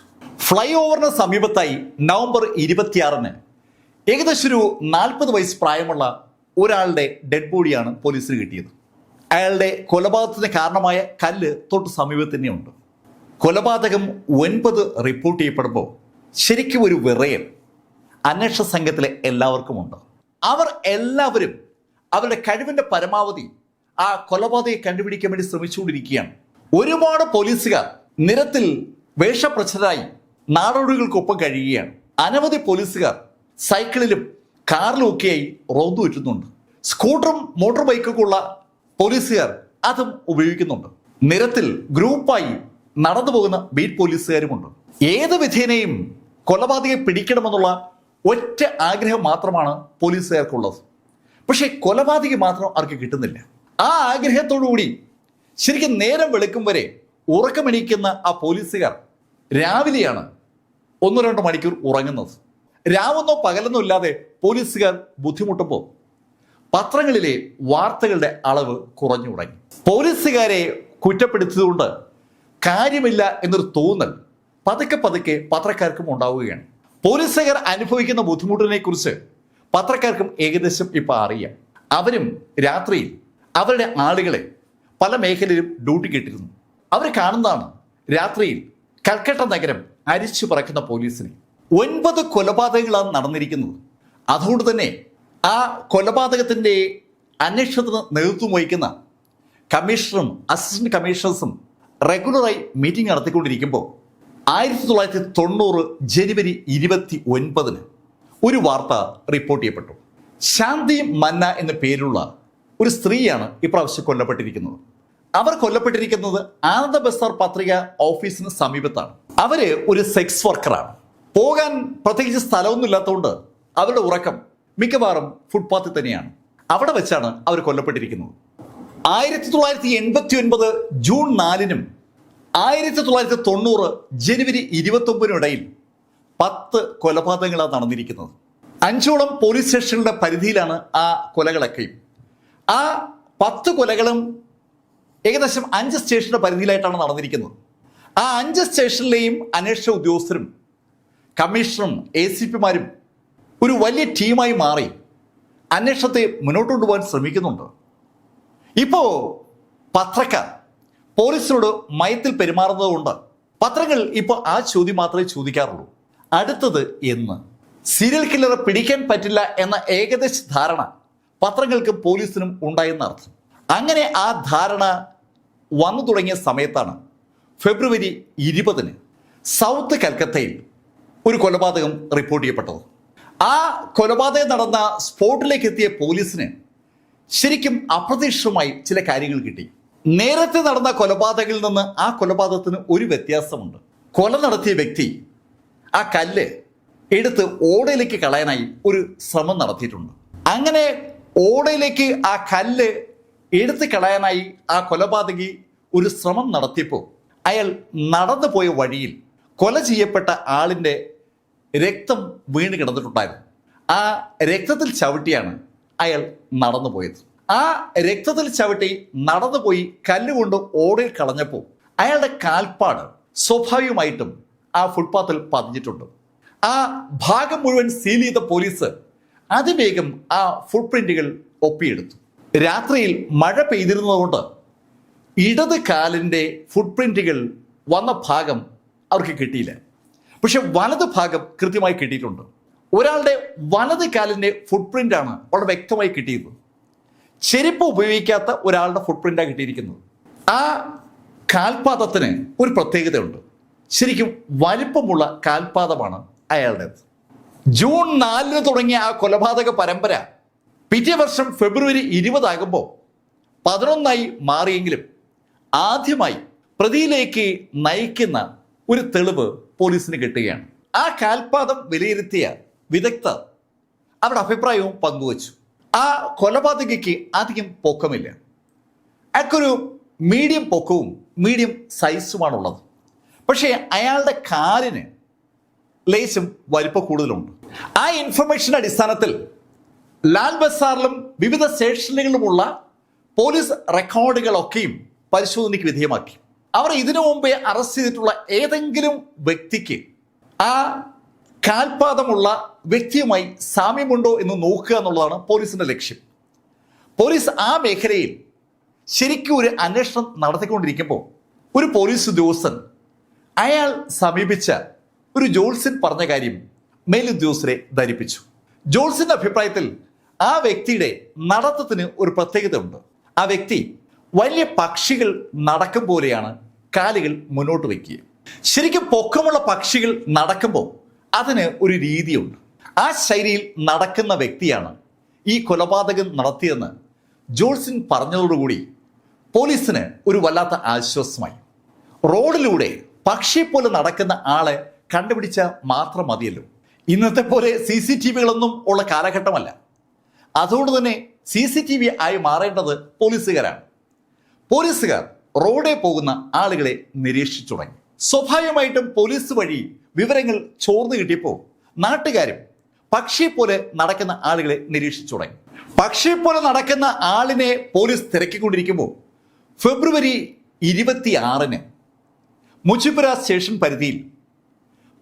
ഫ്ലൈ ഓവറിന് സമീപത്തായി നവംബർ 26-ന് ഏകദേശം ഒരു 40 വയസ്സ് പ്രായമുള്ള ഒരാളുടെ ഡെഡ് ബോഡിയാണ് പോലീസിന് കിട്ടിയത്. അയാളുടെ കൊലപാതകത്തിന് കാരണമായ കല്ല് തൊട്ട് സമീപത്ത് തന്നെയുണ്ട്. കൊലപാതകം 9 റിപ്പോർട്ട് ചെയ്യപ്പെടുമ്പോൾ ശരിക്കും ഒരു വിറയൽ അന്വേഷണ സംഘത്തിലെ എല്ലാവർക്കുമുണ്ട്. അവർ എല്ലാവരും അവരുടെ കഴിവിൻ്റെ പരമാവധി ആ കൊലപാതകയെ കണ്ടുപിടിക്കാൻ വേണ്ടി ശ്രമിച്ചുകൊണ്ടിരിക്കുകയാണ്. ഒരുപാട് പോലീസുകാർ നിരത്തിൽ വേഷപ്രച്ഛരായി നാടോടികൾക്കൊപ്പം കഴിയുകയാണ്. അനവധി പോലീസുകാർ സൈക്കിളിലും കാറിലും ഒക്കെയായി റോന്തു ചുറ്റുന്നുണ്ട്. സ്കൂട്ടറും മോട്ടോർ ബൈക്കൊക്കെ ഉള്ള പോലീസുകാർ അതും ഉപയോഗിക്കുന്നുണ്ട്. നിരത്തിൽ ഗ്രൂപ്പായി നടന്നു പോകുന്ന ബീറ്റ് പോലീസുകാരുമുണ്ട്. ഏത് വിധേനയും കൊലപാതകയെ പിടിക്കണമെന്നുള്ള ഒറ്റ ആഗ്രഹം മാത്രമാണ് പോലീസുകാർക്കുള്ളത്. പക്ഷേ കൊലപാതകി മാത്രം അവർക്ക് കിട്ടുന്നില്ല. ആ ആഗ്രഹത്തോടുകൂടി ശരിക്കും നേരം വെളുക്കും വരെ ഉറക്കമെണീക്കുന്ന ആ പോലീസുകാർ രാവിലെയാണ് 1-2 മണിക്കൂർ ഉറങ്ങുന്നത്. രാവെന്നോ പകലെന്നോ ഇല്ലാതെ പോലീസുകാർ ബുദ്ധിമുട്ടുമ്പോൾ പത്രങ്ങളിലെ വാർത്തകളുടെ അളവ് കുറഞ്ഞു തുടങ്ങി. പോലീസുകാരെ കുറ്റപ്പെടുത്തിയതുകൊണ്ട് കാര്യമില്ല എന്നൊരു തോന്നൽ പതുക്കെ പതുക്കെ പത്രക്കാർക്കും ഉണ്ടാവുകയാണ്. പോലീസുകാർ അനുഭവിക്കുന്ന ബുദ്ധിമുട്ടിനെ കുറിച്ച് പത്രക്കാർക്കും ഏകദേശം ഇപ്പം അറിയാം. അവരും രാത്രിയിൽ അവരുടെ ആളുകളെ പല മേഖലയിലും ഡ്യൂട്ടിക്ക് ഇട്ടിരുന്നു. അവർ കാണുന്നതാണ് രാത്രിയിൽ കൽക്കട്ട നഗരം അരിച്ചു പറക്കുന്ന പോലീസിനെ. 9 കൊലപാതകങ്ങളാണ് നടന്നിരിക്കുന്നത്. അതുകൊണ്ട് തന്നെ ആ കൊലപാതകത്തിൻ്റെ അന്വേഷണത്തിന് നേതൃത്വം വഹിക്കുന്ന കമ്മീഷണറും അസിസ്റ്റന്റ് കമ്മീഷണേഴ്സും റെഗുലറായി മീറ്റിംഗ് നടത്തിക്കൊണ്ടിരിക്കുമ്പോൾ 1990 ജനുവരി 29 ഒരു വാർത്ത റിപ്പോർട്ട് ചെയ്യപ്പെട്ടു. ശാന്തി മന്ന എന്ന പേരുള്ള ഒരു സ്ത്രീയാണ് ഇപ്രാവശ്യം കൊല്ലപ്പെട്ടിരിക്കുന്നത്. അവർ കൊല്ലപ്പെട്ടിരിക്കുന്നത് ആനന്ദ ബസാർ പത്രിക ഓഫീസിന് സമീപത്താണ്. അവര് ഒരു സെക്സ് വർക്കറാണ്. പോകാൻ പ്രത്യേകിച്ച് സ്ഥലമൊന്നും ഇല്ലാത്തതുകൊണ്ട് അവരുടെ ഉറക്കം മിക്കവാറും ഫുട്പാത്തിൽ തന്നെയാണ്. അവിടെ വെച്ചാണ് അവർ കൊല്ലപ്പെട്ടിരിക്കുന്നത്. 1989 ജൂൺ 4-നും 1990 ജനുവരി 29-നും ഇടയിൽ 10 കൊലപാതകങ്ങളാണ് നടന്നിരിക്കുന്നത്. 5ഓളം പോലീസ് സ്റ്റേഷനുകളുടെ പരിധിയിലാണ് ആ കൊലകളൊക്കെയും. ആ 10 കൊലകളും ഏകദേശം 5 സ്റ്റേഷന്റെ പരിധിയിലായിട്ടാണ് നടന്നിരിക്കുന്നത്. ആ 5 സ്റ്റേഷനിലെയും അന്വേഷണ ഉദ്യോഗസ്ഥരും കമ്മീഷണറും ACPമാരും ഒരു വലിയ ടീമായി മാറി അന്വേഷണത്തെ മുന്നോട്ട് കൊണ്ടുപോകാൻ ശ്രമിക്കുന്നുണ്ട്. ഇപ്പോൾ പത്രക്കാർ പോലീസിനോട് മയത്തിൽ പെരുമാറുന്നത് കൊണ്ട് പത്രങ്ങൾ ഇപ്പോൾ ആ ചോദ്യം മാത്രമേ ചോദിക്കാറുള്ളൂ. അടുത്തത് എന്ന്? സീരിയൽ കില്ലറെ പിടിക്കാൻ പറ്റില്ല എന്ന ഏകദേശ ധാരണ പത്രങ്ങൾക്കും പോലീസിനും ഉണ്ടായെന്ന അർത്ഥം. അങ്ങനെ ആ ധാരണ വന്നു തുടങ്ങിയ സമയത്താണ് ഫെബ്രുവരി 20-ന് സൗത്ത് കൽക്കത്തയിൽ ഒരു കൊലപാതകം റിപ്പോർട്ട് ചെയ്യപ്പെട്ടത്. ആ കൊലപാതകം നടന്ന സ്പോട്ടിലേക്ക് എത്തിയ പോലീസിന് ശരിക്കും അപ്രതീക്ഷിതമായി ചില കാര്യങ്ങൾ കിട്ടി. നേരത്തെ നടന്ന കൊലപാതകങ്ങളിൽ നിന്ന് ആ കൊലപാതകത്തിന് ഒരു വ്യത്യാസമുണ്ട്. കൊല നടത്തിയ വ്യക്തി ആ കല്ല് എടുത്ത് ഓടയിലേക്ക് കളയാനായി ഒരു ശ്രമം നടത്തിയിട്ടുണ്ട്. അങ്ങനെ ഓടയിലേക്ക് ആ കല്ല് എടുത്ത് കളയാനായി ആ കൊലപാതകി ഒരു ശ്രമം നടത്തിയപ്പോൾ അയാൾ നടന്നു പോയ വഴിയിൽ കൊല ചെയ്യപ്പെട്ട ആളിൻ്റെ രക്തം വീണ് കിടന്നിട്ടുണ്ടായിരുന്നു. ആ രക്തത്തിൽ ചവിട്ടിയാണ് അയാൾ നടന്നു പോയത്. ആ രക്തത്തിൽ ചവിട്ടി നടന്നുപോയി കല്ലുകൊണ്ട് ഓടയിൽ കളഞ്ഞപ്പോൾ അയാളുടെ കാൽപ്പാട് സ്വാഭാവികമായിട്ടും ആ ഫുട്പാത്തിൽ പതിഞ്ഞിട്ടുണ്ട്. ആ ഭാഗം മുഴുവൻ സീൽ ചെയ്ത പോലീസ് അതിവേഗം ആ ഫുട് പ്രിന്റുകൾ ഒപ്പിയെടുത്തു. രാത്രിയിൽ മഴ പെയ്തിരുന്നതുകൊണ്ട് ഇടത് കാലിൻ്റെ ഫുട് പ്രിന്റുകൾ വന്ന ഭാഗം അവർക്ക് കിട്ടിയില്ല. പക്ഷെ വലത് ഭാഗം കൃത്യമായി കിട്ടിയിട്ടുണ്ട്. ഒരാളുടെ വലത് കാലിൻ്റെ ഫുട് പ്രിന്റാണ് വളരെ വ്യക്തമായി കിട്ടിയത്. ചെരുപ്പ് ഉപയോഗിക്കാത്ത ഒരാളുടെ ഫുട് പ്രിന്റാണ് കിട്ടിയിരിക്കുന്നത്. ആ കാൽപാദത്തിന് ഒരു പ്രത്യേകതയുണ്ട്. ശരിക്കും വലിപ്പമുള്ള കാൽപാദമാണ് അയാളുടേത്. ജൂൺ 4-ന് തുടങ്ങിയ ആ കൊലപാതക പരമ്പര പിറ്റേ വർഷം ഫെബ്രുവരി 20 ആകുമ്പോൾ 11 മാറിയെങ്കിലും ആദ്യമായി പ്രതിയിലേക്ക് നയിക്കുന്ന ഒരു തെളിവ് പോലീസിന് കിട്ടുകയാണ്. ആ കാൽപാദം വിലയിരുത്തിയ വിദഗ്ധർ അവരുടെ അഭിപ്രായവും പങ്കുവച്ചു. ആ കൊലപാതകയ്ക്ക് അധികം പൊക്കമില്ല. അയാൾക്കൊരു മീഡിയം പൊക്കവും മീഡിയം സൈസുമാണുള്ളത്. പക്ഷേ അയാളുടെ കാലിന് ലേശം വലിപ്പം കൂടുതലുണ്ട്. ആ ഇൻഫർമേഷൻ്റെ അടിസ്ഥാനത്തിൽ ലാൽ ബസാറിലും വിവിധ സ്റ്റേഷനുകളിലുമുള്ള പോലീസ് റെക്കോർഡുകളൊക്കെയും പരിശോധനയ്ക്ക് വിധേയമാക്കി. അവർ ഇതിനു മുമ്പേ അറസ്റ്റ് ചെയ്തിട്ടുള്ള ഏതെങ്കിലും വ്യക്തിക്ക് ആ കാൽപാദമുള്ള വ്യക്തിയുമായി സാമ്യമുണ്ടോ എന്ന് നോക്കുക എന്നുള്ളതാണ് പോലീസിന്റെ ലക്ഷ്യം. പോലീസ് ആ മേഖലയിൽ ശരിക്കും ഒരു അന്വേഷണം നടത്തിക്കൊണ്ടിരിക്കുമ്പോൾ ഒരു പോലീസ് ഉദ്യോഗസ്ഥൻ അയാൾ സമീപിച്ച ഒരു ജോത്സ്യൻ പറഞ്ഞ കാര്യം മേലുദ്യോഗസ്ഥരെ ധരിപ്പിച്ചു. ജോത്സ്യന്റെ അഭിപ്രായത്തിൽ ആ വ്യക്തിയുടെ നടത്തത്തിന് ഒരു പ്രത്യേകത ഉണ്ട്. ആ വ്യക്തി വലിയ പക്ഷികൾ നടക്കും പോലെയാണ് കാലുകൾ മുന്നോട്ട് വയ്ക്കുക. ശരിക്കും പൊക്കമുള്ള പക്ഷികൾ നടക്കുമ്പോൾ അതിന് ഒരു രീതിയുണ്ട്. ആ ശൈലിയിൽ നടക്കുന്ന വ്യക്തിയാണ് ഈ കൊലപാതകം നടത്തിയെന്ന് ജോത്സ്യൻ പറഞ്ഞതോടുകൂടി പോലീസിന് ഒരു വല്ലാത്ത ആശ്വാസമായി. റോഡിലൂടെ പക്ഷിയെ പോലെ നടക്കുന്ന ആളെ കണ്ടുപിടിച്ചാൽ മാത്രം മതിയല്ലോ. ഇന്നത്തെ പോലെ CCTV-കളൊന്നും ഉള്ള കാലഘട്ടമല്ല. അതുകൊണ്ട് തന്നെ CCTV ആയി മാറേണ്ടത് പോലീസുകാരാണ്. പോലീസുകാർ റോഡിൽ പോകുന്ന ആളുകളെ നിരീക്ഷിച്ചു തുടങ്ങി. സ്വാഭാവികമായിട്ടും പോലീസ് വഴി വിവരങ്ങൾ ചോർന്നു കിട്ടിയപ്പോൾ നാട്ടുകാരും പക്ഷിയെ പോലെ നടക്കുന്ന ആളുകളെ നിരീക്ഷിച്ചു തുടങ്ങി. പക്ഷിയെ പോലെ നടക്കുന്ന ആളിനെ പോലീസ് തിരക്കിക്കൊണ്ടിരിക്കുമ്പോൾ ഫെബ്രുവരി 26-ന് മുജിപ്പുര സ്റ്റേഷൻ പരിധിയിൽ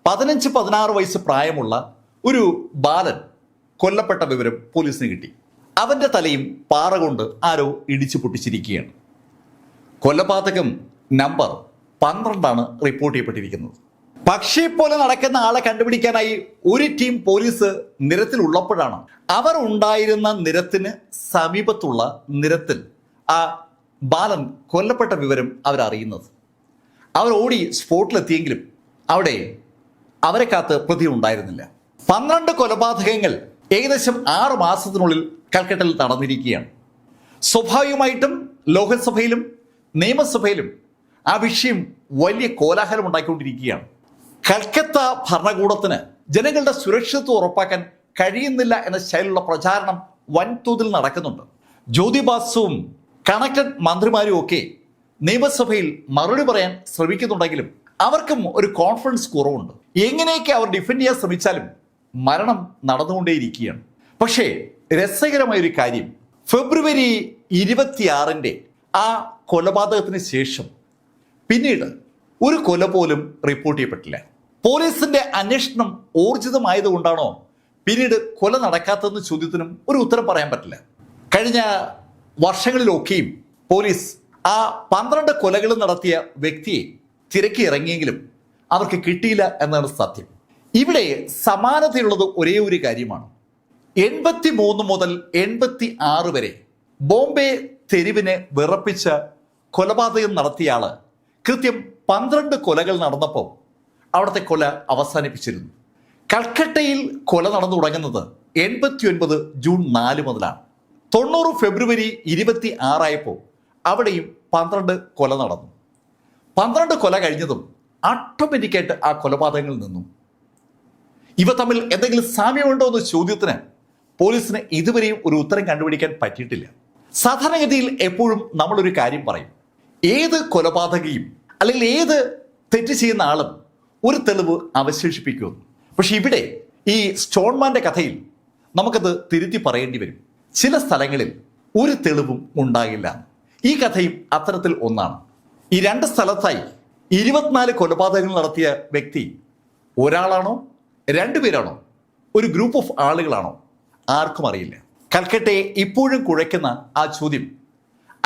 15-16 വയസ്സ് പ്രായമുള്ള ഒരു ബാലൻ കൊല്ലപ്പെട്ട വിവരം പോലീസിന് കിട്ടി. അവന്റെ തലയും പാറ കൊണ്ട് ആരോ ഇടിച്ചു പൊട്ടിച്ചിരിക്കുകയാണ്. കൊലപാതകം നമ്പർ 12 റിപ്പോർട്ട് ചെയ്യപ്പെട്ടിരിക്കുന്നത്. പക്ഷിയെ പോലെ നടക്കുന്ന ആളെ കണ്ടുപിടിക്കാനായി ഒരു ടീം പോലീസ് നിരത്തിലുള്ളപ്പോഴാണ് അവർ ഉണ്ടായിരുന്ന നിരത്തിന് സമീപത്തുള്ള നിരത്തിൽ ആ ബാലൻ കൊല്ലപ്പെട്ട വിവരം അവരറിയുന്നത്. അവർ ഓടി സ്പോട്ടിലെത്തിയെങ്കിലും അവിടെ അവരെ കാത്ത് പ്രതി ഉണ്ടായിരുന്നില്ല. 12 കൊലപാതകങ്ങൾ ഏകദേശം 6 മാസത്തിനുള്ളിൽ കൽക്കട്ടയിൽ നടന്നിരിക്കുകയാണ്. സ്വാഭാവികമായിട്ടും ലോകസഭയിലും നിയമസഭയിലും ആ വിഷയം വലിയ കോലാഹലം ഉണ്ടാക്കിക്കൊണ്ടിരിക്കുകയാണ്. കൽക്കത്ത ഭരണകൂടത്തിന് ജനങ്ങളുടെ സുരക്ഷിതത്വം ഉറപ്പാക്കാൻ കഴിയുന്നില്ല എന്ന ശൈലിയുള്ള പ്രചാരണം വൻതോതിൽ നടക്കുന്നുണ്ട്. ജ്യോതി ബാസുവും കണക്റ്റഡ് മന്ത്രിമാരും ഒക്കെ നിയമസഭയിൽ മറുപടി പറയാൻ ശ്രമിക്കുന്നുണ്ടെങ്കിലും അവർക്കും ഒരു കോൺഫിഡൻസ് കുറവുണ്ട്. എങ്ങനെയൊക്കെ അവർ ഡിഫെൻഡ് ചെയ്യാൻ ശ്രമിച്ചാലും മരണം നടന്നുകൊണ്ടേയിരിക്കുകയാണ്. പക്ഷേ രസകരമായൊരു കാര്യം, ഫെബ്രുവരി 26-ന്റെ ആ കൊലപാതകത്തിന് ശേഷം പിന്നീട് ഒരു കൊല പോലും റിപ്പോർട്ട് ചെയ്യപ്പെട്ടില്ല. പോലീസിന്റെ അന്വേഷണം ഊർജിതമായതുകൊണ്ടാണോ പിന്നീട് കൊല നടക്കാത്തതെന്ന ചോദ്യത്തിനും ഒരു ഉത്തരം പറയാൻ പറ്റില്ല. കഴിഞ്ഞ വർഷങ്ങളിലൊക്കെയും പോലീസ് ആ 12 കൊലകൾ നടത്തിയ വ്യക്തിയെ തിരക്കി ഇറങ്ങിയെങ്കിലും അവർക്ക് കിട്ടിയില്ല എന്നാണ് സത്യം. ഇവിടെ സമാനതയുള്ളത് ഒരേ ഒരു കാര്യമാണ്. 83 മുതൽ 86 വരെ ബോംബെ തെരുവിനെ വിറപ്പിച്ച കൊലപാതകം നടത്തിയ ആള് കൃത്യം 12 കൊലകൾ നടന്നപ്പോൾ അവിടുത്തെ കൊല അവസാനിപ്പിച്ചിരുന്നു. കൽക്കട്ടയിൽ കൊല നടന്നു തുടങ്ങുന്നത് 89 ജൂൺ 4 മുതലാണ്. 90 ഫെബ്രുവരി 26 ആയപ്പോൾ അവിടെയും 12 കൊല നടന്നു. 12 കൊല കഴിഞ്ഞതും ഓട്ടോമാറ്റിക്കായിട്ട് ആ കൊലപാതകങ്ങളിൽ നിന്നു. ഇവ തമ്മിൽ എന്തെങ്കിലും സാമ്യമുണ്ടോ എന്ന ചോദ്യത്തിന് പോലീസിന് ഇതുവരെയും ഒരു ഉത്തരം കണ്ടുപിടിക്കാൻ പറ്റിയിട്ടില്ല. സാധാരണഗതിയിൽ എപ്പോഴും നമ്മളൊരു കാര്യം പറയും, ഏത് കൊലപാതകയും അല്ലെങ്കിൽ ഏത് തെറ്റ് ചെയ്യുന്ന ആളും ഒരു തെളിവ് അവശേഷിപ്പിക്കുമെന്ന്. പക്ഷെ ഇവിടെ ഈ സ്റ്റോൺമാന്റെ കഥയിൽ നമുക്കത് തിരുത്തി പറയേണ്ടി വരും. ചില സ്ഥലങ്ങളിൽ ഒരു തെളിവും ഉണ്ടാകില്ല. ഈ കഥയും അത്തരത്തിൽ ഒന്നാണ്. ഈ 2 സ്ഥലത്തായി 24 കൊലപാതകങ്ങൾ നടത്തിയ വ്യക്തി ഒരാളാണോ 2 പേരാണോ ഒരു ഗ്രൂപ്പ് ഓഫ് ആളുകളാണോ ആർക്കും അറിയില്ല. കൽക്കട്ടയെ ഇപ്പോഴും കുഴയ്ക്കുന്ന ആ ചോദ്യം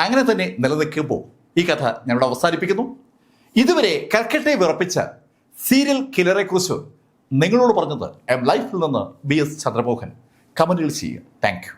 അങ്ങനെ തന്നെ നിലനിൽക്കുമ്പോൾ ഈ കഥ ഞാനിവിടെ അവസാനിപ്പിക്കുന്നു. ഇതുവരെ കൽക്കട്ടയെ വിറപ്പിച്ച സീരിയൽ കില്ലറെ കുറിച്ച് നിങ്ങളോട് പറഞ്ഞത് ലൈഫിൽ നിന്ന് BS ചന്ദ്രമോഹൻ. കമന്റുകൾ ചെയ്യുക. Thank you.